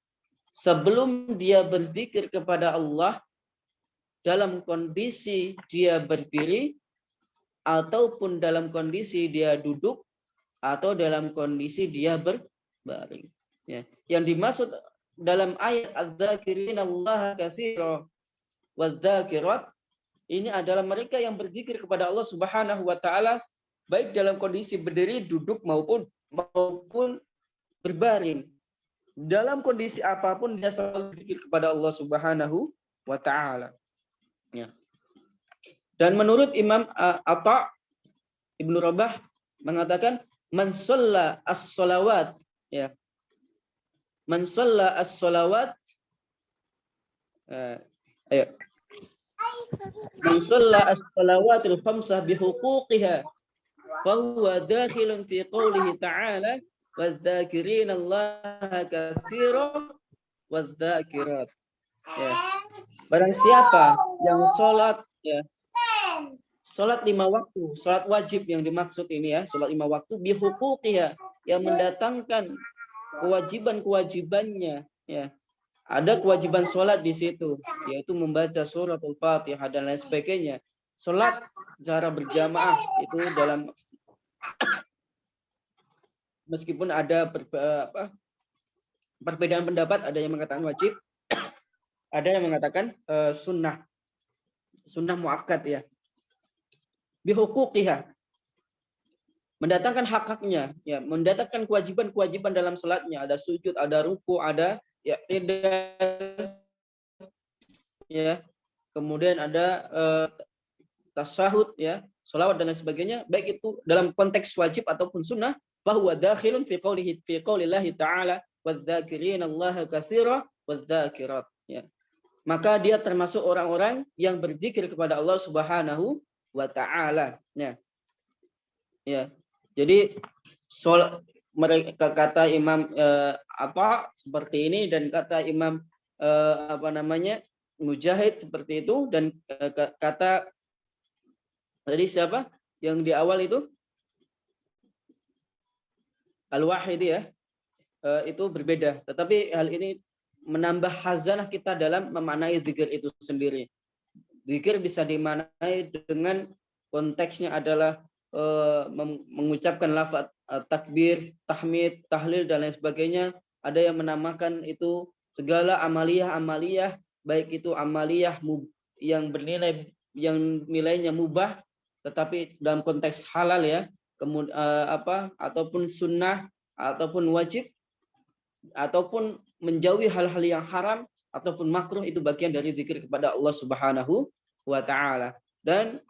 sebelum dia berzikir kepada Allah dalam kondisi dia berdiri ataupun dalam kondisi dia duduk atau dalam kondisi dia berbaring, ya. Yang dimaksud dalam ayat adz-dzakirina Allah katsira wadz-dzakirat ini adalah mereka yang berzikir kepada Allah Subhanahu wa taala baik dalam kondisi berdiri, duduk maupun berbaring. Dalam kondisi apapun dia selalu berzikir kepada Allah Subhanahu wa taala. Ya. Dan menurut Imam Atha Ibnu Rabah mengatakan man shalla as-shalawat, ya. Man shalla as-shalawat Ayo. Man shalla as-salawatil khamsah bihuquqiha fa huwa dakhilun fi qoulihi ta'ala wadz-dzakirina Allaha katsiran wadz-dzakirat. Ya. Barang siapa yang sholat ya, sholat 5 waktu, sholat wajib yang dimaksud ini ya, sholat 5 waktu bihuquqiha, yang mendatangkan kewajiban-kewajibannya ya. Ada kewajiban sholat di situ, yaitu membaca suratul Fatihah dan lain sebagainya. Sholat secara berjamaah itu dalam meskipun ada perbedaan pendapat, ada yang mengatakan wajib, ada yang mengatakan sunnah muakkad ya. Bihuquqiha, mendatangkan hak-haknya ya, mendatangkan kewajiban-kewajiban dalam salatnya, ada sujud, ada ruku, ada ya tidak ya, kemudian ada tasyahud ya, sholawat dan lain sebagainya, baik itu dalam konteks wajib ataupun sunnah, bahwa dakhilun fi qaulillahi ta'ala wadz-dzakirina Allaha katsiran wadz-dzakirat ya. Maka dia termasuk orang-orang yang berzikir kepada Allah Subhanahu wa taala ya. Ya. Jadi mereka kata Imam seperti ini, dan kata Imam Mujahid seperti itu, dan kata tadi siapa yang di awal itu Al-Wahidi ya, itu berbeda. Tetapi hal ini menambah hazanah kita dalam memaknai zikir itu sendiri. Zikir bisa dimaknai dengan konteksnya adalah mengucapkan lafaz takbir, tahmid, tahlil dan lain sebagainya. Ada yang menamakan itu segala amaliyah, baik itu amaliyah yang bernilai, yang nilainya mubah tetapi dalam konteks halal ya, kemudian ataupun sunnah ataupun wajib, ataupun menjauhi hal-hal yang haram ataupun makruh, itu bagian dari zikir kepada Allah Subhanahu wa taala. Dan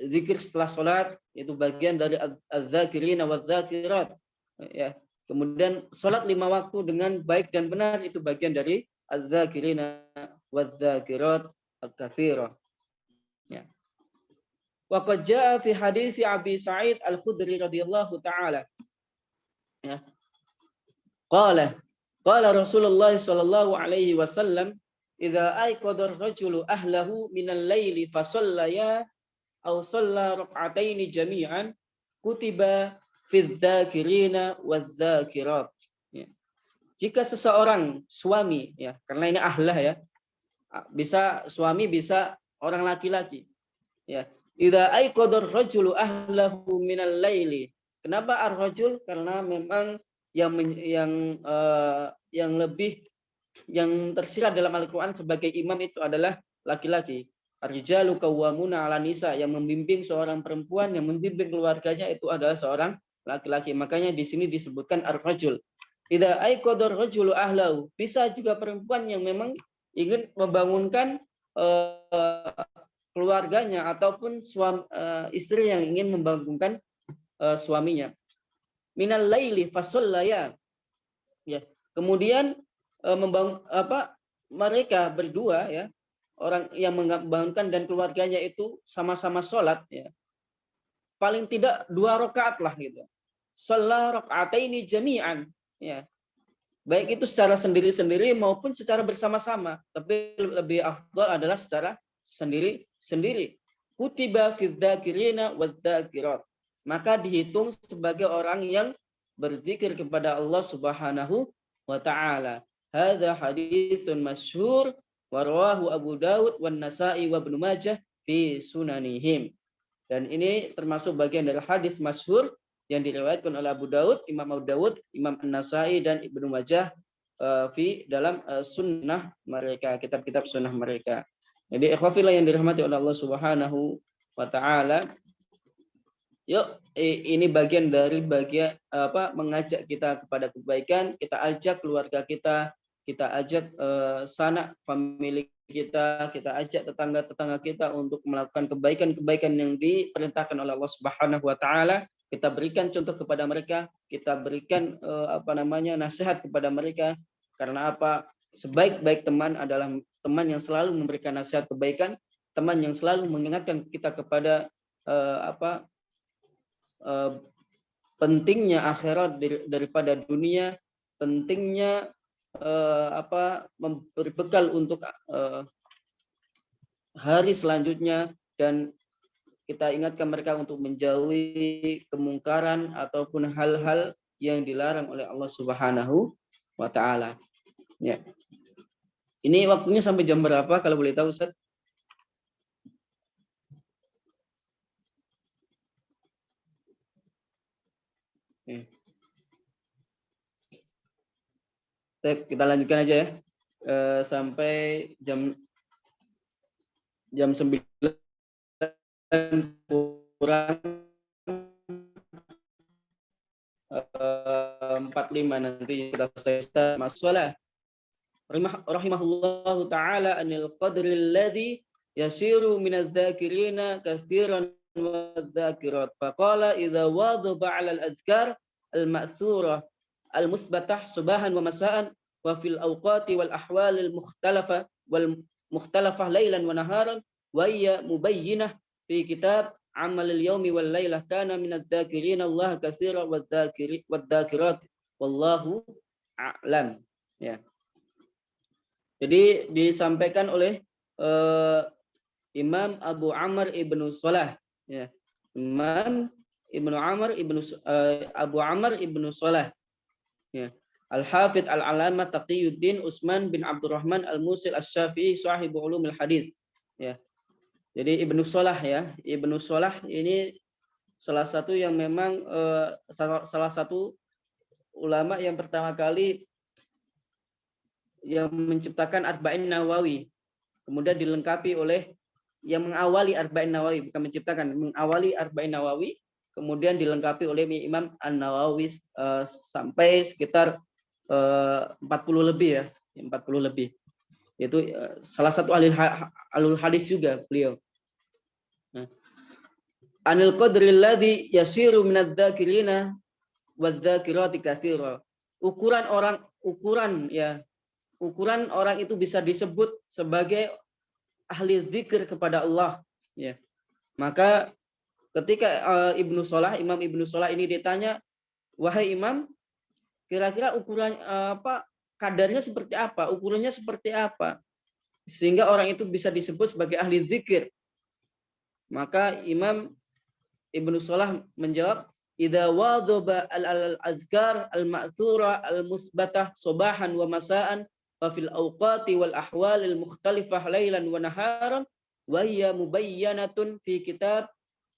zikir setelah sholat itu bagian dari az-zakirina wadz-zakirat ya. Kemudian sholat 5 waktu dengan baik dan benar itu bagian dari az-zakirina wadz-zakirat al-katsirah ya. Wa qad jaa fi hadits Abi Sa'id Al-Khudri radhiyallahu taala ya. Qala Rasulullah sallallahu alaihi wasallam, idza ayqadha ar-rajulu ahlahu minal laili fa shallaya aw shalla rak'ataini jami'an kutiba fidz dzakirina wadz-dzakirat ya. Jika seseorang suami ya, karena ini ahlah ya, bisa suami bisa orang laki-laki ya. Idza ayqadha ar-rajulu ahlahu minal laili, kenapa ar-rajul? Karena memang yang lebih yang tersirat dalam Al-Quran sebagai imam itu adalah laki-laki. Ar-rijalu qawwamuna 'alan nisa, yang membimbing seorang perempuan, yang membimbing keluarganya itu adalah seorang laki-laki. Makanya di sini disebutkan ar-rajul. Idza ayqadha ar-rajulu ahlahu, bisa juga perempuan yang memang ingin membangunkan keluarganya ataupun istri yang ingin membangunkan suaminya. Minal laili fasallaya ya. Kemudian mereka berdua ya, orang yang membangunkan dan keluarganya itu sama-sama sholat ya, paling tidak 2 rakaat lah gitu. Shalla rak'ataini jami'an ya, baik itu secara sendiri-sendiri maupun secara bersama-sama, tapi lebih afdal adalah secara sendiri-sendiri. Kutiba fidz dzakirina wadz-dzakirat, maka dihitung sebagai orang yang berzikir kepada Allah Subhanahu wa taala. Hadza haditsun masyhur wa rawahu Abu Dawud wan Nasa'i wa Ibnu Majah fi sunanihim. Dan ini termasuk bagian dari hadis masyhur yang diriwayatkan oleh Abu Dawud, Imam Abu Dawud, Imam An-Nasa'i dan Ibnu Majah dalam sunnah mereka, kitab-kitab sunnah mereka. Jadi ikhwafillah yang dirahmati oleh Allah Subhanahu wa taala, yuk, ini bagian dari mengajak kita kepada kebaikan. Kita ajak keluarga kita ajak sanak famili kita ajak tetangga-tetangga kita untuk melakukan kebaikan-kebaikan yang diperintahkan oleh Allah Subhanahu wa taala. Kita berikan contoh kepada mereka, kita berikan nasihat kepada mereka. Karena apa? sebaik-baik teman adalah teman yang selalu memberikan nasihat kebaikan, teman yang selalu mengingatkan kita kepada pentingnya akhirat daripada dunia, pentingnya memberi bekal untuk hari selanjutnya, dan kita ingatkan mereka untuk menjauhi kemungkaran ataupun hal-hal yang dilarang oleh Allah Subhanahu wa taala. Ya. Ini waktunya sampai jam berapa kalau boleh tahu, Ustaz? Kita lanjutkan aja ya. Sampai jam 9 kurang 45 nanti kita selesai masalah. Rahimahullahu ta'ala anil qadril ladzi yasiru minadz-dzakirina katsiran wadz-dzakirat. Faqala idza wadaba 'ala al-adhkar al-ma'thurah al-musbatah subahan wa masa'an wa fil awqati wal ahwal al-mukhtalafah lailan wa naharan wa hiya mubayyinah fi kitab amal al-yawmi wal lailah kana minadz-dzakirina Allah katsiran wadz-dzakirat wallahu a'lam. Ya. Jadi disampaikan oleh Imam Abu Amr ibnu Salah, ya. Imam Abu Amr ibnu Salah, ya. Al-Hafidh Al-Alamah Taqiyuddin Utsman bin Abdurrahman Al-Musil Asy-Syafi'i sahibu ulumul hadits, ya. Jadi Ibnu Salah, ya. Ibnu Salah ini salah satu yang memang salah satu ulama yang pertama kali yang menciptakan Arba'in Nawawi, kemudian dilengkapi oleh yang mengawali Arba'in Nawawi, bukan menciptakan, mengawali Arba'in Nawawi, kemudian dilengkapi oleh Imam An-Nawawi sampai sekitar 40 lebih, ya, 40 lebih. Itu salah satu alul hadis juga beliau. Anil qadril ladzi yasiru minadz-dzakirina wadz-dzakirati katsira. Ukuran orang itu bisa disebut sebagai ahli zikir kepada Allah, ya. Maka ketika Imam Ibnu Salah ini ditanya, wahai Imam, kira-kira ukuran kadarnya seperti apa, ukurannya seperti apa sehingga orang itu bisa disebut sebagai ahli zikir? Maka Imam Ibnu Salah menjawab, idza wadaba al-azkar al-ma'thura al-musbatah subahan wa masa'an wa fil awqati wal ahwal al-mukhtalifah lailan wa naharan wa hiya mubayyanatun fi kitab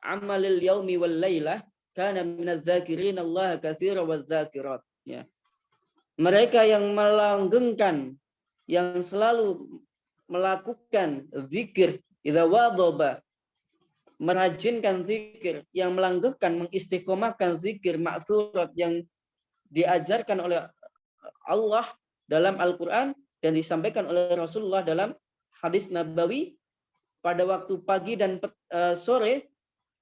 amalil yaumi wal lailah kana minadz-dzakirin Allah katsiran wadz-dzakirat, ya. Mereka yang melanggengkan, yang selalu melakukan zikir, idza wadaba, merajinkan zikir, yang melanggengkan, mengistiqomahkan zikir ma'thurat yang diajarkan oleh Allah dalam Al-Quran dan disampaikan oleh Rasulullah dalam hadis Nabawi pada waktu pagi dan sore,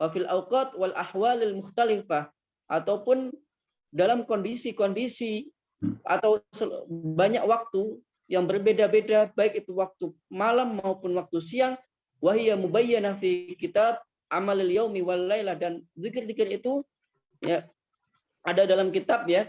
wafil awqat wal ahwalil mukhtalifah, ataupun dalam kondisi-kondisi atau banyak waktu yang berbeda-beda, baik itu waktu malam maupun waktu siang, wahiyya mubayyanah fi kitab amalil yaumi wal lailah, dan zikir-zikir itu, ya, ada dalam kitab, ya,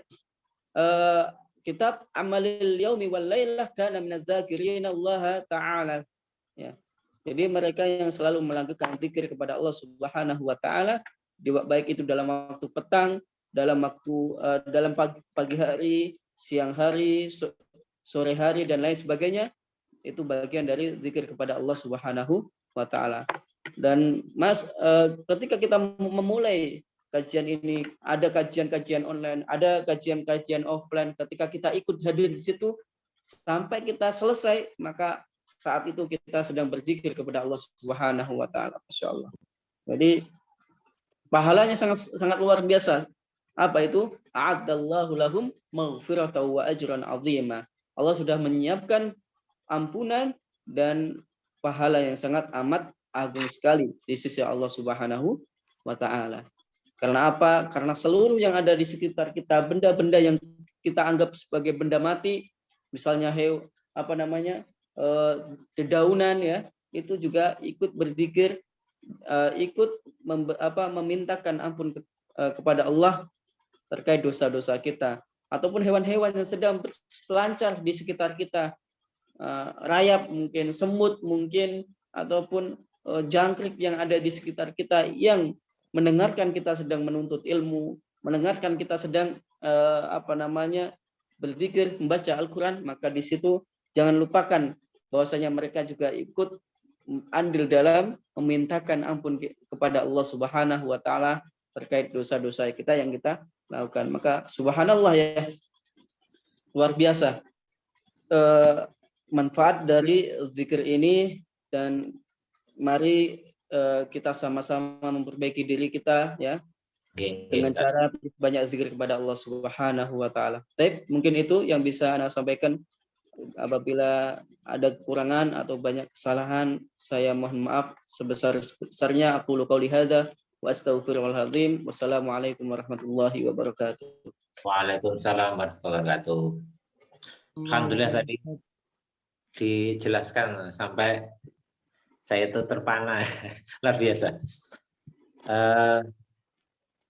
kitab amalil yaumi wal lailah kana minadz-dzakirina Allah taala, ya. Jadi mereka yang selalu melanggengkan zikir kepada Allah Subhanahu wa taala, baik itu dalam waktu petang, dalam waktu dalam pagi hari, siang hari, sore hari, dan lain sebagainya. Itu bagian dari zikir kepada Allah Subhanahu wa taala. Dan Mas, ketika kita memulai kajian ini, ada kajian-kajian online, ada kajian-kajian offline. Ketika kita ikut hadir di situ sampai kita selesai, maka saat itu kita sedang berzikir kepada Allah Subhanahu wa taala. Masyaallah. Jadi pahalanya sangat luar biasa. Apa itu? A'addallahu lahum maghfiratan wa ajran 'azima. Allah sudah menyiapkan ampunan dan pahala yang sangat amat agung sekali di sisi Allah Subhanahu wa taala. Karena apa? Karena seluruh yang ada di sekitar kita, benda-benda yang kita anggap sebagai benda mati, misalnya apa namanya dedaunan ya, itu juga ikut berzikir, ikut memintakan ampun kepada Allah terkait dosa-dosa kita, ataupun hewan-hewan yang sedang berselancar di sekitar kita, rayap mungkin, semut mungkin, ataupun jangkrik yang ada di sekitar kita yang mendengarkan kita sedang menuntut ilmu, mendengarkan kita sedang berzikir, membaca Al-Quran, maka di situ jangan lupakan bahwasanya mereka juga ikut andil dalam memintakan ampun kepada Allah Subhanahu wa taala terkait dosa-dosa kita yang kita lakukan. Maka subhanallah ya, luar biasa manfaat dari zikir ini, dan mari kita sama-sama memperbaiki diri kita ya dengan cara banyak zikir kepada Allah Subhanahu wa taala. Baik, mungkin itu yang bisa Anda sampaikan. Apabila ada kekurangan atau banyak kesalahan, saya mohon maaf sebesar-besarnya. Aku qauli hadza wa astaghfirullahal azim. Wassalamualaikum warahmatullahi wabarakatuh. Waalaikumsalam warahmatullahi wabarakatuh. Alhamdulillah tadi dijelaskan sampai saya itu terpana, luar biasa.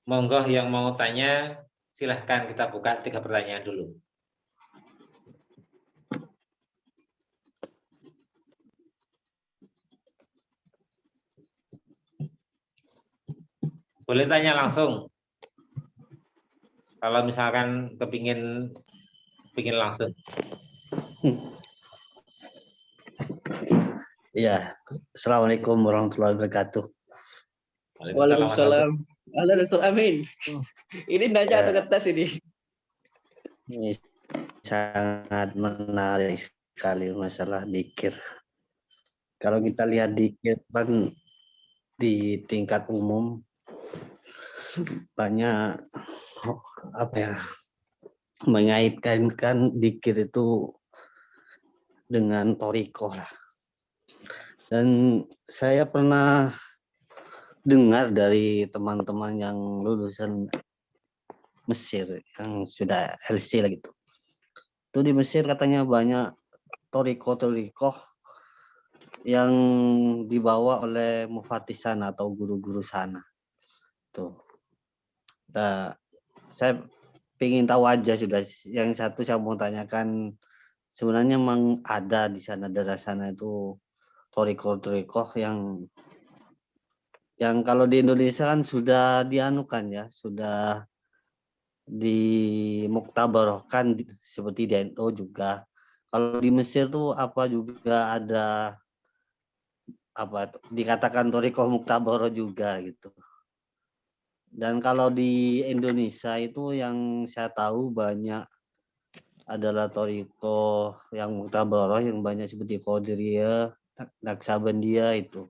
Monggo yang mau tanya silahkan, kita buka 3 pertanyaan dulu. Boleh tanya langsung. Kalau misalkan kepingin langsung. Iya, assalamualaikum warahmatullahi wabarakatuh. Waalaikumsalam. Amin. Ini nanya atau ngetes ini? Ini sangat menarik sekali masalah dzikir. Kalau kita lihat dzikir kan di tingkat umum banyak mengaitkan dzikir itu dengan thariqah lah. Dan saya pernah dengar dari teman-teman yang lulusan Mesir yang sudah LC lah gitu. Itu di Mesir katanya banyak thariqah yang dibawa oleh mufati sana atau guru-guru sana. Tuh. Nah, saya ingin tahu aja sudah. Yang satu saya mau tanyakan, sebenarnya memang ada di sana, daerah sana itu thariqah yang kalau di Indonesia kan sudah dianukan ya, sudah dimuktabarahkan seperti di NU juga. Kalau di Mesir tuh apa juga ada dikatakan thariqah muktabarah juga gitu. Dan kalau di Indonesia itu yang saya tahu banyak adalah thariqah yang muktabarah yang banyak seperti Qadiriyah, Naqsabandiyah itu.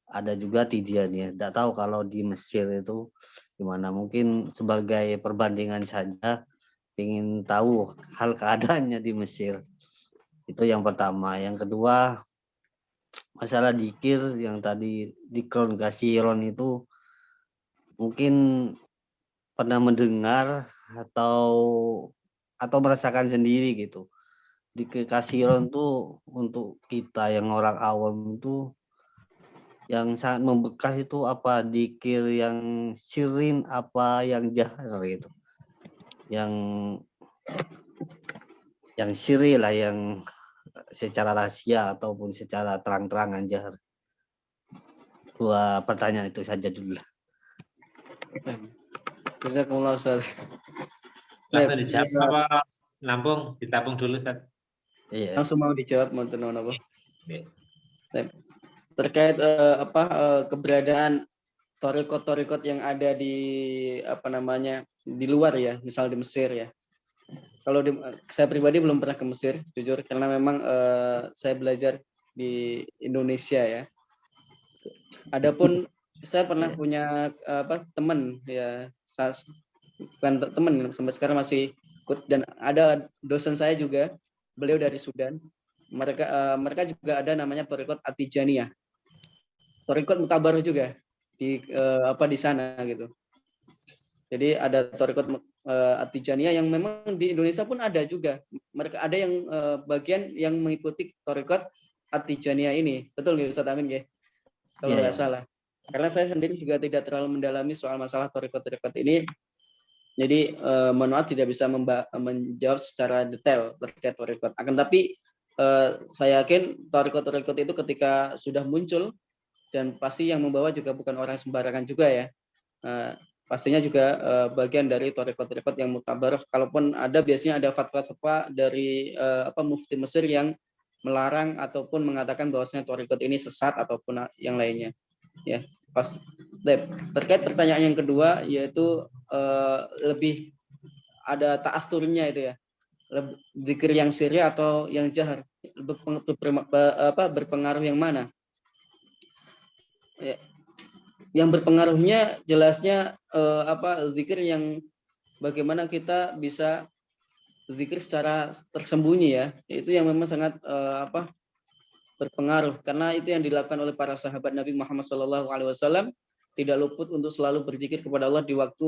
Ada juga Tijaniyah. Tidak tahu kalau di Mesir itu gimana. Mungkin sebagai perbandingan saja, ingin tahu hal keadaannya di Mesir. Itu yang pertama. Yang kedua, masalah dzikir yang tadi dzikron kasiron itu mungkin pernah mendengar atau merasakan sendiri gitu. Dzikir kasiron tuh untuk kita yang orang awam itu yang sangat membekas itu apa, dzikir yang sirrin apa yang jahar gitu. Yang sirri lah, yang secara rahasia ataupun secara terang-terangan jahar. 2 pertanyaan itu saja dulu. Jazakumullah Ustaz. Langsung dijawab apa nampung, ditabung dulu Ustaz? Iya. Langsung mau dijawab mau tenon apa? Oke. Terkait keberadaan thariqat yang ada di di luar ya, misal di Mesir ya. Kalau saya pribadi belum pernah ke Mesir, jujur, karena memang saya belajar di Indonesia ya. Adapun saya pernah punya teman ya, teman sampai sekarang masih ikut, dan ada dosen saya juga, beliau dari Sudan. Mereka juga ada namanya thariqat At-Tijaniyah. Thariqat muktabarah juga di sana gitu. Jadi ada thariqat At-Tijaniyah yang memang di Indonesia pun ada juga. Mereka ada yang bagian yang mengikuti thariqat At-Tijaniyah ini. Betul nggak Ustaz Amin ya? Kalau Iya, nggak ya. salah. Karena saya sendiri juga tidak terlalu mendalami soal masalah thariqat ini. Jadi mohon maaf tidak bisa menjawab secara detail terkait thariqat. Akan tapi saya yakin thariqat itu ketika sudah muncul dan pasti yang membawa juga bukan orang sembarangan juga ya. Pastinya juga bagian dari thariqat yang mutabarah. Kalaupun ada biasanya ada fatwa-fatwa dari mufti Mesir yang melarang ataupun mengatakan bahwasanya thariqat ini sesat ataupun yang lainnya. Ya, pas. Terkait pertanyaan yang kedua yaitu lebih ada ta'asturnya itu ya. Zikir yang sirri atau yang jahar berpengaruh yang mana? Ya, yang berpengaruhnya jelasnya zikir yang bagaimana kita bisa zikir secara tersembunyi ya, itu yang memang sangat berpengaruh karena itu yang dilakukan oleh para sahabat Nabi Muhammad SAW, tidak luput untuk selalu berzikir kepada Allah di waktu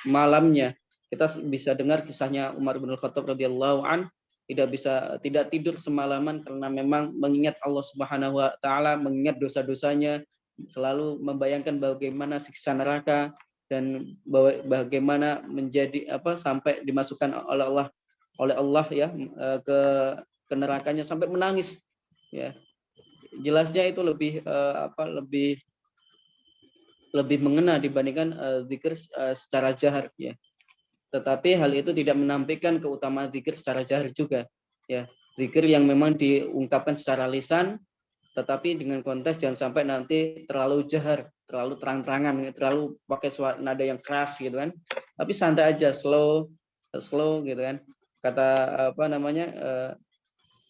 malamnya. Kita bisa dengar kisahnya Umar bin Khattab radhiyallahu an tidak tidur semalaman karena memang mengingat Allah Subhanahu wa taala, mengingat dosa-dosanya, selalu membayangkan bagaimana siksa neraka dan bagaimana menjadi sampai dimasukkan oleh Allah ya ke nerakanya sampai menangis ya. Jelasnya itu lebih mengena dibandingkan zikir secara jahar ya. Tetapi hal itu tidak menampilkan keutamaan zikir secara jahar juga ya. Zikir yang memang diungkapkan secara lisan tetapi dengan konteks jangan sampai nanti terlalu jahar, terlalu terang-terangan, terlalu pakai nada yang keras gitu kan. Tapi santai aja, slow gitu kan. Kata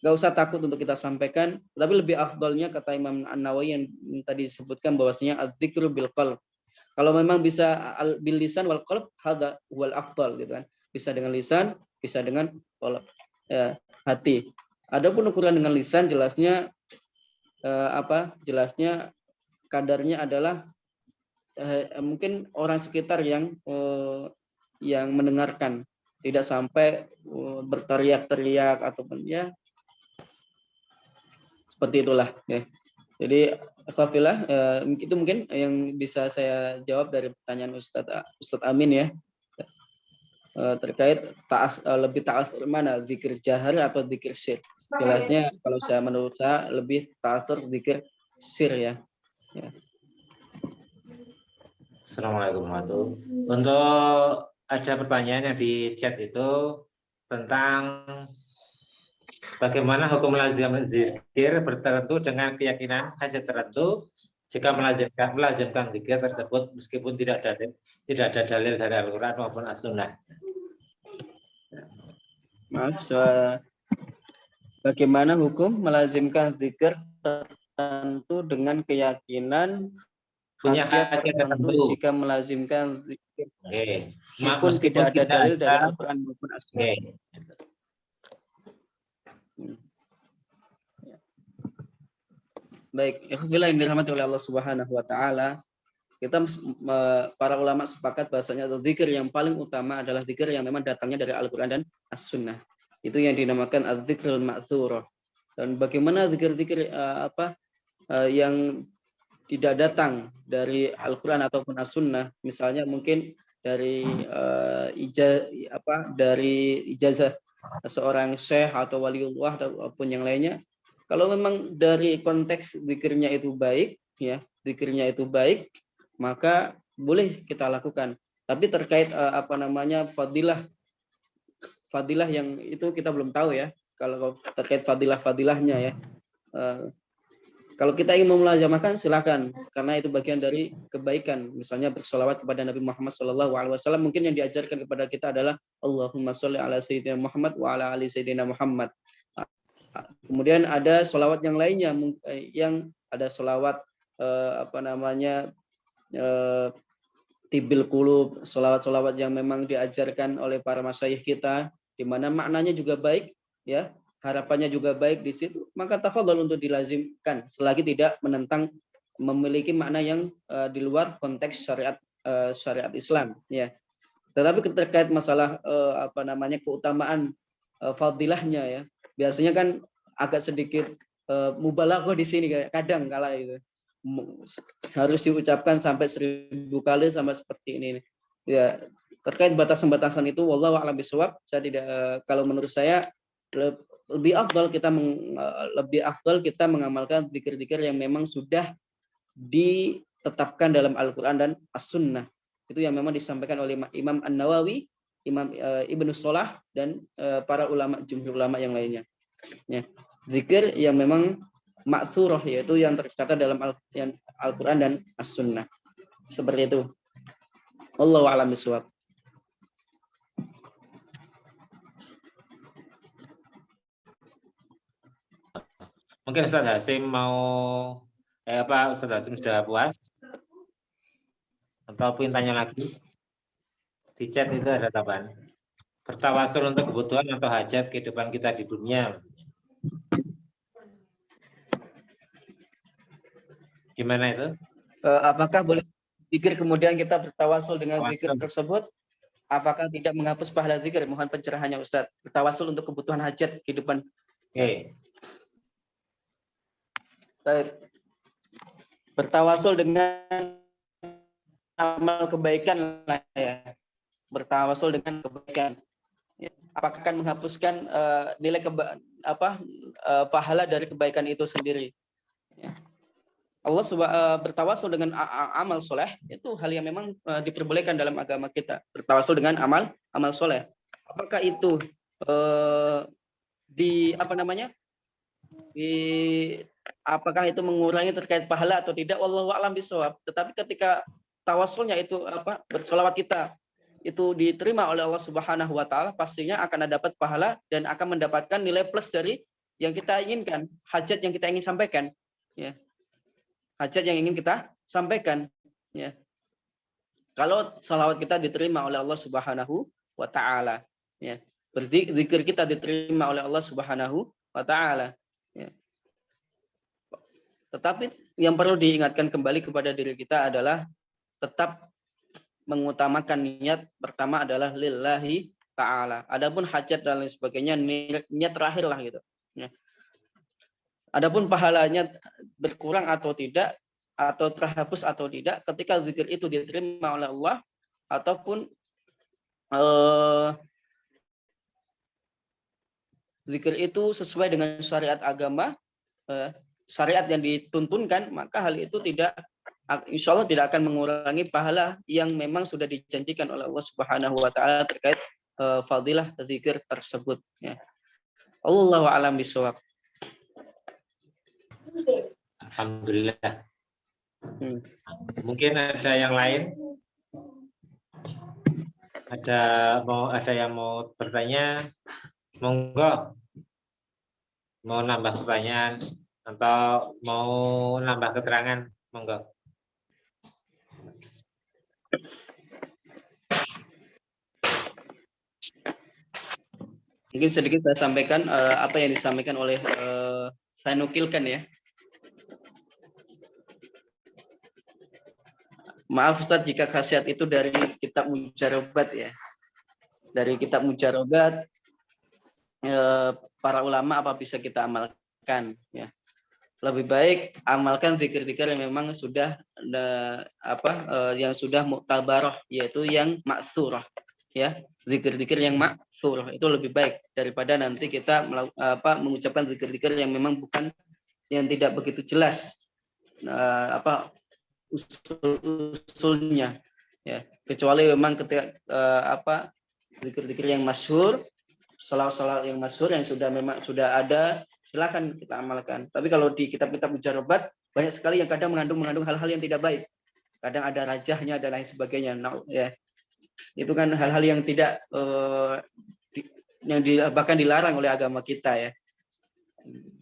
nggak usah takut untuk kita sampaikan, tapi lebih afdolnya kata Imam An-Nawawi yang tadi disebutkan bahwasanya adzikru bil qalb. Kalau memang bisa bil lisan wal qalb, hadza wal afdal gitu kan. Bisa dengan lisan, bisa dengan hati. Adapun ukuran dengan lisan jelasnya jelasnya kadarnya adalah mungkin orang sekitar yang mendengarkan, tidak sampai berteriak-teriak ataupun ya seperti itulah ya. Jadi alhamdulillah itu mungkin yang bisa saya jawab dari pertanyaan Ustadz Amin ya. Terkait lebih ta'atsur mana, zikir jahar atau zikir sir. Jelasnya kalau menurut saya lebih ta'atsur zikir sir ya. Assalamualaikum warahmatullahi wabarakatuh. Untuk ada pertanyaan yang di chat itu tentang bagaimana hukum melazim zikir bertentu dengan keyakinan hasil tertentu jika melazimkan zikir tersebut meskipun tidak ada dalil dari Al-Quran maupun As-Sunnah. Maaf, bagaimana hukum melazimkan zikir tertentu dengan keyakinan khasiat tertentu jika melazimkan zikir meskipun tidak ada dalil dari Al-Quran maupun As-Sunnah. Baik, ikhwillah yang dirahmati oleh Allah Subhanahu wa taala. Kita para ulama sepakat bahasanya zikir yang paling utama adalah zikir yang memang datangnya dari Al-Quran dan As-Sunnah. Itu yang dinamakan az-zikrul ma'thurah. Dan bagaimana zikir-zikir yang tidak datang dari Al-Quran ataupun As-Sunnah, misalnya mungkin dari ijazah seorang syekh atau waliullah ataupun yang lainnya. Kalau memang dari konteks zikirnya itu baik, ya, zikirnya itu baik, maka boleh kita lakukan. Tapi terkait fadilah yang itu kita belum tahu ya. Kalau terkait fadilahnya ya. Kalau kita ingin memulazamahkan silakan, karena itu bagian dari kebaikan. Misalnya bersolawat kepada Nabi Muhammad SAW, mungkin yang diajarkan kepada kita adalah Allahumma sholli ala sayyidina Muhammad wa ala ali sayyidina Muhammad. Kemudian ada solawat yang lainnya, yang ada solawat tibil qulub, solawat yang memang diajarkan oleh para masyayikh kita, di mana maknanya juga baik, ya, harapannya juga baik di situ, maka tafadhol untuk dilazimkan selagi tidak menentang, memiliki makna yang di luar konteks syariat Islam, ya. Tetapi terkait masalah keutamaan fadilahnya ya, biasanya kan agak sedikit mubalaghah di sini kadang kala itu harus diucapkan sampai 1000 kali sama seperti ini ya. Terkait batasan-batasan itu wallahu a'lam bishawab, saya tidak kalau menurut saya lebih afdal kita mengamalkan zikir-zikir yang memang sudah ditetapkan dalam Al-Qur'an dan As-Sunnah. Itu yang memang disampaikan oleh Imam An-Nawawi, Imam Ibnu Shalah dan para ulama, jumhur ulama yang lainnya. Ya. Zikir yang memang ma'thurah, yaitu yang tercatat dalam Al-Qur'an dan As-Sunnah. Seperti itu. Wallahu a'lam bishawab. Mungkin Ustaz Hasim mau Ustaz Hasim sudah puas? Atau ingin tanya lagi? Di chat itu ada tambahan. Bertawasul untuk kebutuhan atau hajat kehidupan kita di dunia. Gimana itu? Apakah boleh zikir kemudian kita bertawasul dengan zikir tersebut? Apakah tidak menghapus pahala zikir? Mohon pencerahannya Ustaz. Bertawasul untuk kebutuhan hajat kehidupan. Oke. Bertawasul dengan amal kebaikan lah ya. Bertawasul dengan kebaikan. Apakah akan menghapuskan nilai pahala dari kebaikan itu sendiri? Ya. Allah bertawasul dengan amal soleh itu hal yang memang diperbolehkan dalam agama kita. Bertawasul dengan amal soleh. Apakah itu apakah itu mengurangi terkait pahala atau tidak? Wallahu a'lam bishawab. Tetapi ketika tawasulnya itu bersolawat kita itu diterima oleh Allah Subhanahu wa taala, pastinya akan dapat pahala dan akan mendapatkan nilai plus dari yang kita inginkan, hajat yang kita ingin sampaikan, ya. Hajat yang ingin kita sampaikan, ya. Kalau salawat kita diterima oleh Allah Subhanahu wa taala, ya. Berzikir kita diterima oleh Allah Subhanahu wa taala, ya. Tetapi yang perlu diingatkan kembali kepada diri kita adalah tetap mengutamakan niat pertama adalah lillahi ta'ala. Adapun hajat dan lain sebagainya niat terakhir lah gitu. Ya. Adapun pahalanya berkurang atau tidak, atau terhapus atau tidak, ketika zikir itu diterima oleh Allah ataupun zikir itu sesuai dengan syariat agama, syariat yang dituntunkan, maka hal itu insya Allah tidak akan mengurangi pahala yang memang sudah dijanjikan oleh Allah Subhanahu wa taala terkait fadilah zikir tersebut, ya. Allahu a'lam bishawab. Alhamdulillah. Mungkin ada yang lain? Ada yang mau bertanya? Monggo. Mau nambah pertanyaan atau mau nambah keterangan? Monggo. Mungkin sedikit saya sampaikan apa yang disampaikan oleh saya nukilkan ya. Maaf Ustadz jika khasiat itu dari kitab Mujarobat ya. Dari kitab Mujarobat para ulama apa bisa kita amalkan ya. Lebih baik amalkan zikir-zikir yang memang sudah yang sudah mu'tabarah, yaitu yang ma'thurah ya. Zikir-zikir yang ma'thurah itu lebih baik daripada nanti kita mengucapkan zikir-zikir yang memang bukan, yang tidak begitu jelas usul-usulnya ya. Kecuali memang ketika zikir-zikir yang masyhur, salawat-salawat yang masyhur yang memang sudah ada, silakan kita amalkan. Tapi kalau di kitab-kitab Mujarobat banyak sekali yang kadang mengandung hal-hal yang tidak baik. Kadang ada rajahnya dan lain sebagainya. Ya. Itu kan hal-hal yang tidak bahkan dilarang oleh agama kita ya.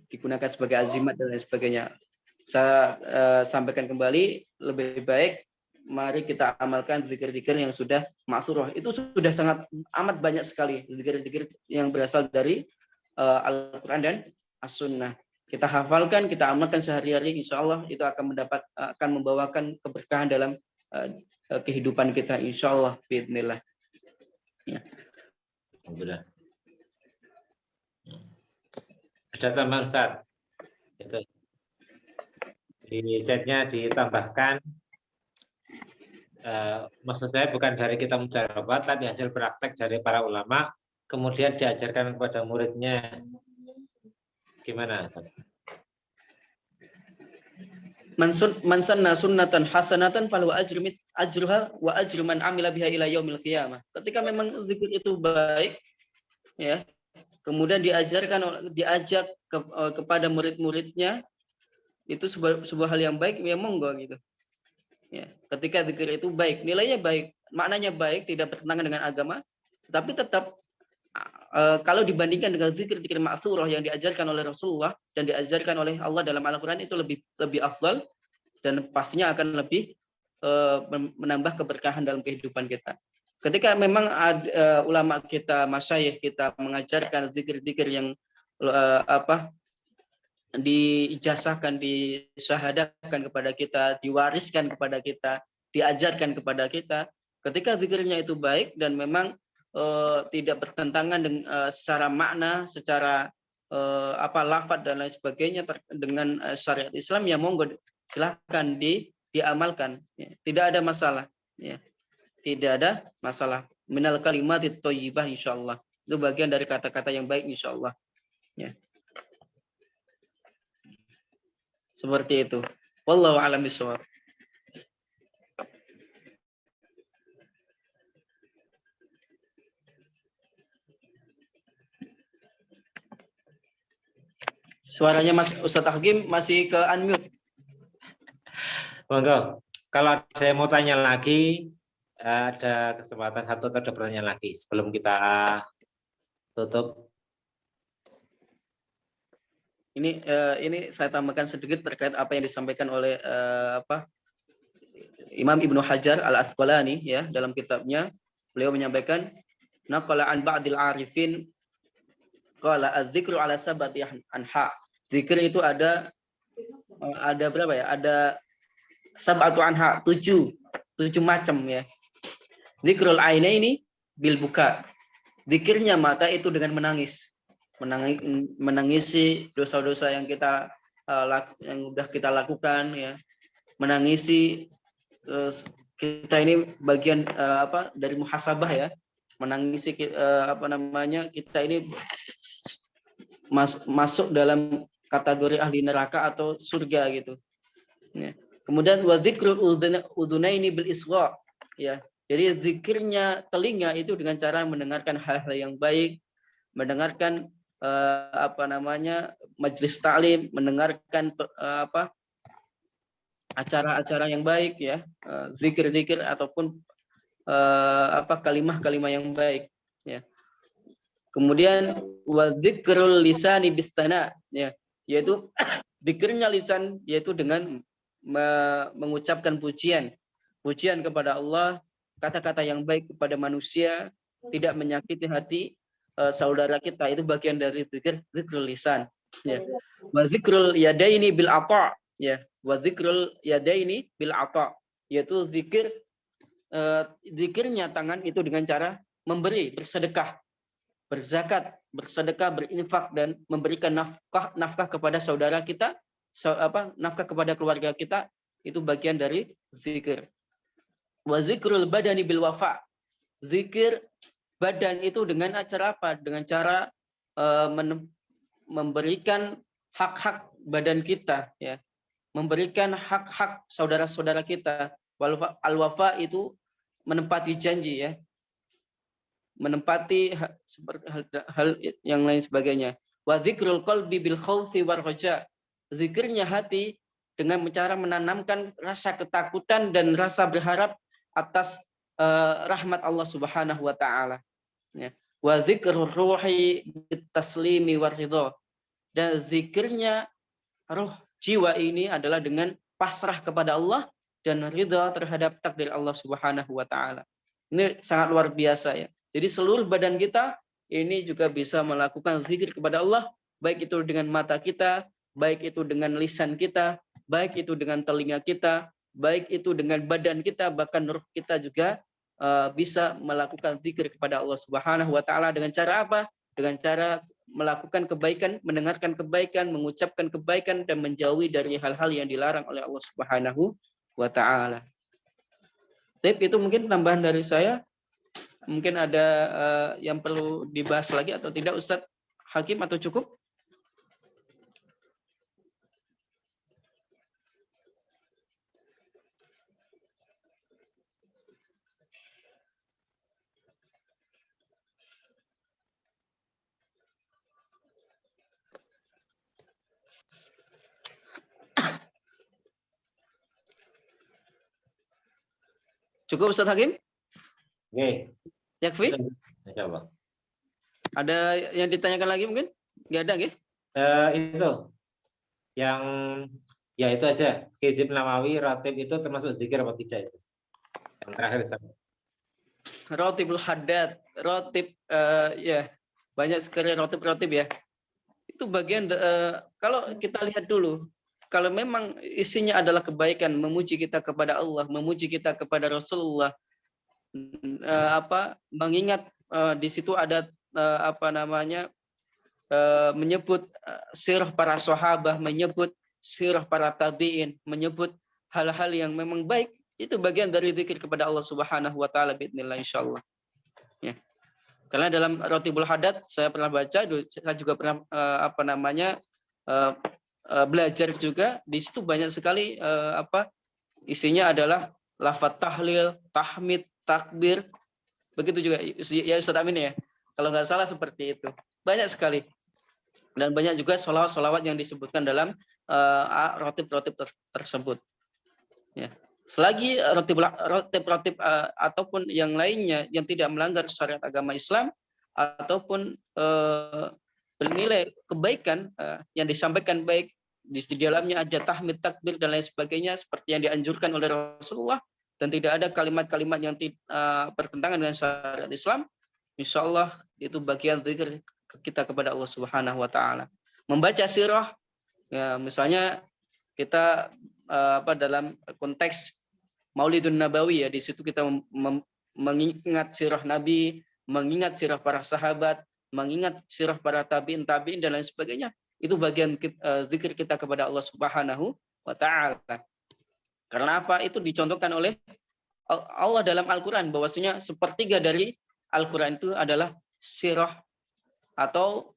Digunakan sebagai azimat dan lain sebagainya. Saya sampaikan kembali, lebih baik mari kita amalkan zikir-zikir yang sudah ma'thurah. Itu sudah sangat amat banyak sekali zikir-zikir yang berasal dari Al-Qur'an dan As-Sunnah. Kita hafalkan, kita amalkan sehari-hari, insya Allah itu akan membawakan keberkahan dalam kehidupan kita, insya Allah biidznillah. Ya. Alhamdulillah. Ada tambahan Ustaz? Itu di chatnya ditambahkan, maksud saya bukan dari kita mudarat, tapi hasil praktek dari para ulama, kemudian diajarkan kepada muridnya. Gimana? Man sanna sunnatan hasanatan falahu ajruha wa ajru man amila biha ila yaumil qiyamah. Ketika memang zikir itu baik, ya, kemudian diajak kepada murid-muridnya, itu sebuah hal yang baik, ya monggo gitu. Ya, ketika zikir itu baik, nilainya baik, maknanya baik, tidak bertentangan dengan agama, tapi tetap kalau dibandingkan dengan zikir-zikir ma'thurah yang diajarkan oleh Rasulullah dan diajarkan oleh Allah dalam Al-Qur'an, itu lebih afdal dan pastinya akan lebih menambah keberkahan dalam kehidupan kita. Ketika memang ulama kita, masyayikh kita mengajarkan zikir-zikir yang diijazahkan, disyahadakan kepada kita, diwariskan kepada kita, diajarkan kepada kita, ketika zikirnya itu baik dan memang tidak bertentangan dengan secara makna, secara lafaz dan lain sebagainya dengan syariat Islam, ya monggo silahkan diamalkan, ya. Tidak ada masalah, ya. Tidak ada masalah. Minal kalimatit thayyibah, insyaallah. Itu bagian dari kata-kata yang baik, insyaallah, ya. Seperti itu. Wallahu a'lam bishawab. Suaranya Mas Ustadz Hakim masih ke unmute. Monggo. Kalau ada yang mau tanya lagi, ada kesempatan satu atau ada pertanyaan lagi sebelum kita tutup. Ini saya tambahkan sedikit terkait apa yang disampaikan oleh Imam Ibnu Hajar Al-Asqalani, ya, dalam kitabnya. Beliau menyampaikan, naqala an ba'dil arifin qala az-dzikru ala sabati anha. Zikir itu ada berapa ya? Ada sab'atu anha, 7 macam, ya. Dzikrul ainaini bil buka. Zikirnya mata itu dengan menangisi dosa-dosa yang sudah kita lakukan, ya. Menangisi kita ini bagian dari muhasabah, ya. Menangisi kita ini masuk dalam kategori ahli neraka atau surga, gitu, ya. Kemudian wa dzikrul udhunaini bil isgha, ya. Jadi zikirnya telinga itu dengan cara mendengarkan hal-hal yang baik, mendengarkan majelis taklim, mendengarkan acara-acara yang baik, ya, zikir-zikir ataupun kalimah-kalimah yang baik, ya. Kemudian wa dzikrul lisani bisana, ya, yaitu zikirnya lisan, yaitu dengan mengucapkan pujian kepada Allah, kata-kata yang baik kepada manusia, tidak menyakiti hati saudara kita, itu bagian dari zikrul lisan, ya. Wa zikrul yadaini bil ata, ya. Wa zikrul yadaini bil ata, yaitu zikirnya tangan itu dengan cara memberi, bersedekah, berzakat, bersedekah, berinfak, dan memberikan nafkah kepada saudara kita, nafkah kepada keluarga kita, itu bagian dari zikir. Wa zikrul badani bil wafa, zikir badan itu dengan acara apa? Dengan cara memberikan hak-hak badan kita, ya. Memberikan hak-hak saudara-saudara kita. Al-wafa itu menepati janji, ya. Menempati hal yang lain sebagainya. Wa dzikrul qalbi bil khaufi war raja, zikirnya hati dengan cara menanamkan rasa ketakutan dan rasa berharap atas rahmat Allah Subhanahu wa taala, ya. Wa dzikrur ruhi bit taslimi war ridha, dan zikirnya ruh jiwa ini adalah dengan pasrah kepada Allah dan ridha terhadap takdir Allah Subhanahu wa taala. Ini sangat luar biasa, ya. Jadi seluruh badan kita ini juga bisa melakukan zikir kepada Allah, baik itu dengan mata kita, baik itu dengan lisan kita, baik itu dengan telinga kita, baik itu dengan badan kita, bahkan ruh kita juga bisa melakukan zikir kepada Allah Subhanahu wa taala dengan cara apa? Dengan cara melakukan kebaikan, mendengarkan kebaikan, mengucapkan kebaikan dan menjauhi dari hal-hal yang dilarang oleh Allah Subhanahu wa taala. Itu mungkin tambahan dari saya. Mungkin ada yang perlu dibahas lagi atau tidak, Ustadz Hakim, atau cukup? Cukup, Ustadz Hakim? Oke. Yakfi? Insya Allah. Ada yang ditanyakan lagi mungkin? Nggak ada, nggih? Itu yang ya itu aja. Hizib Nawawi, ratib itu termasuk zikir apa tidak itu? Yang terakhir. Rotibul haddad, rotib ya banyak sekali rotib ya. Itu bagian kalau kita lihat dulu, kalau memang isinya adalah kebaikan, memuji kita kepada Allah, memuji kita kepada Rasulullah, mengingat di situ ada menyebut sirah para sahabat, menyebut sirah para tabi'in, menyebut hal-hal yang memang baik, itu bagian dari zikir kepada Allah Subhanahu wa taala biidznillah insyaallah. Ya. Karena dalam Rotibul Haddad saya pernah baca, saya juga pernah belajar juga, di situ banyak sekali isinya adalah lafaz tahlil, tahmid, takbir. Begitu juga ya Ustaz Amin ya. Kalau nggak salah seperti itu. Banyak sekali. Dan banyak juga sholawat-sholawat yang disebutkan dalam rotib-rotib tersebut. Ya. Selagi rotib ataupun yang lainnya yang tidak melanggar syariat agama Islam ataupun bernilai kebaikan yang disampaikan baik, di dalamnya ada tahmid, takbir dan lain sebagainya seperti yang dianjurkan oleh Rasulullah, dan tidak ada kalimat-kalimat yang bertentangan dengan syariat Islam, insya Allah itu bagian zikir kita kepada Allah Subhanahu wa taala. Membaca sirah, ya, misalnya kita dalam konteks Maulidun Nabawi, ya, di situ kita mengingat sirah Nabi, mengingat sirah para sahabat, mengingat sirah para tabi'in dan lain sebagainya. Itu bagian zikir kita kepada Allah Subhanahu wa taala. Karena apa? Itu dicontohkan oleh Allah dalam Al-Qur'an, bahwasanya sepertiga dari Al-Qur'an itu adalah sirah atau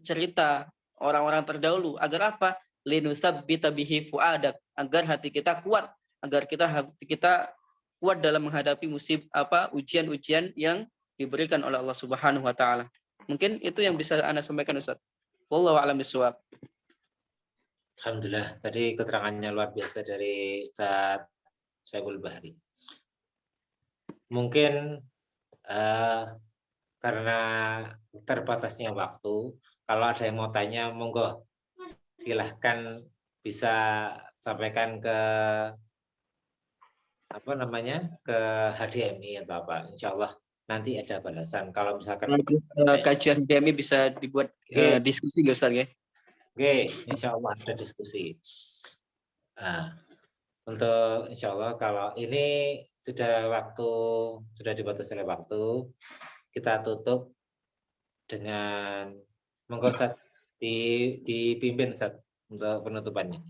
cerita orang-orang terdahulu. Agar apa? Linutsabbita bihi fuadak, agar hati kita kuat, agar hati kita kuat dalam menghadapi ujian-ujian yang diberikan oleh Allah Subhanahu wa taala. Mungkin itu yang bisa Anda sampaikan, Ustaz. Wallahu a'lam bishawab. Alhamdulillah, tadi keterangannya luar biasa dari Ustaz Syaiful Bahri. Mungkin karena terbatasnya waktu, kalau ada yang mau tanya, monggo silahkan bisa sampaikan ke ke HDMI atau apa. Insya Allah nanti ada balasan. Kalau misalkan kajian HDMI bisa dibuat diskusi, Ustaz, ya? Oke, insya Allah ada diskusi. Nah, untuk insya Allah kalau ini sudah dibatasi oleh waktu, kita tutup dengan monggo Ustaz dipimpin Ustaz untuk penutupannya.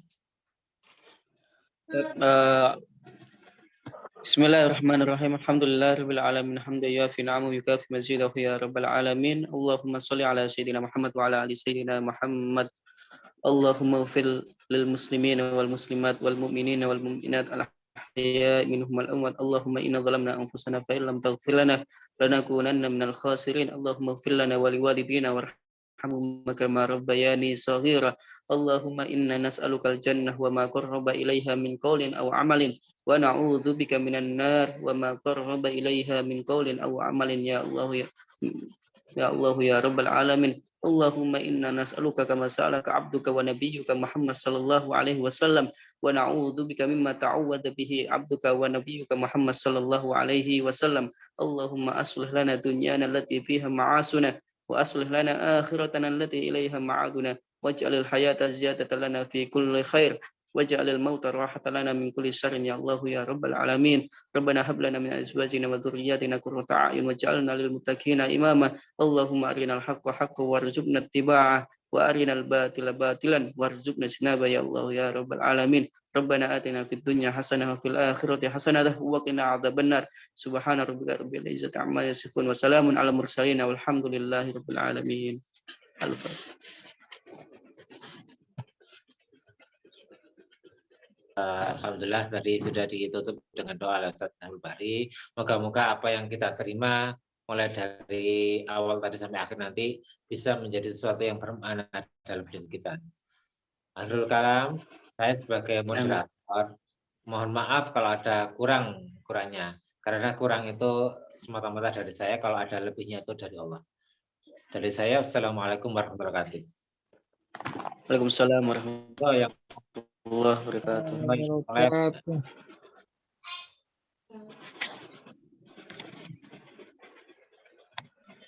Bismillahirrahmanirrahim. Alhamdulillahirabbil alamin, hamdan yafi ni'amahu yukafi mazidahu ya rabbal alamin. Allahumma shalli ala sayyidina Muhammad wa ala ali sayyidina Muhammad. Allahumma ighfir lil muslimin wal muslimat wal mu'minin wal mu'minat al ahya'i minhum wal amwat. Allahumma inna zalamna anfusana fa illam taghfir lana lanakunanna minal khasirin. Allahumma ighfir lana wa liwalidina warhamhum kama rabbayani shaghira. Allahumma inna nas'alukal jannah wa ma qarraba ilaiha min qawlin aw amalin wa na'udzubika minan nar wa ma qarraba ilaiha min qawlin aw amalin ya Allah ya Allah ya rabbal alamin. Allahumma inna nas'aluka kama sa'alaka 'abduka wa nabiyyuka Muhammad sallallahu alaihi wasallam wa na'udzubika mimma ta'awwada bihi 'abduka wa nabiyyuka Muhammad sallallahu alaihi wasallam. Allahumma aslih lana dunyana allati fiha ma'asuna wa aslih lana akhiratana allati ilaiha ma'aduna waj'alil hayata ziyadatan lana fi kulli khair waj'alil mauta rahatan lana min kulli syarrin ya Allah ya rabbal alamin. Rabbana hab lana min azwajina wa dhurriyyatina qurrata a'yun waj'alna lil muttaqina imama. Allahumma arinal haqqa haqqan warzuqna ittiba'ah wa arinal batila batilan warzuqna ijtinaba ya Allah ya rabbal alamin. Rabbana atina fid dunya hasanah wa fil akhirati hasanah wa qina adzabannar. Subhana rabbika rabbil izzati amma yasifun wa salamun alal mursalin walhamdulillahi rabbil alamin. Al-Fatihah. Alhamdulillah tadi sudah ditutup dengan doa oleh Ustaz Abdul Bari. Moga-moga apa yang kita terima mulai dari awal tadi sampai akhir nanti bisa menjadi sesuatu yang bermakna dalam hidup kita. Akhirul kalam, saya sebagai moderator mohon maaf kalau ada kurangnya, karena kurang itu semata-mata dari saya, kalau ada lebihnya itu dari Allah. Dari saya, assalamualaikum warahmatullahi wabarakatuh. Waalaikumsalam warahmatullahi wabarakatuh. Yang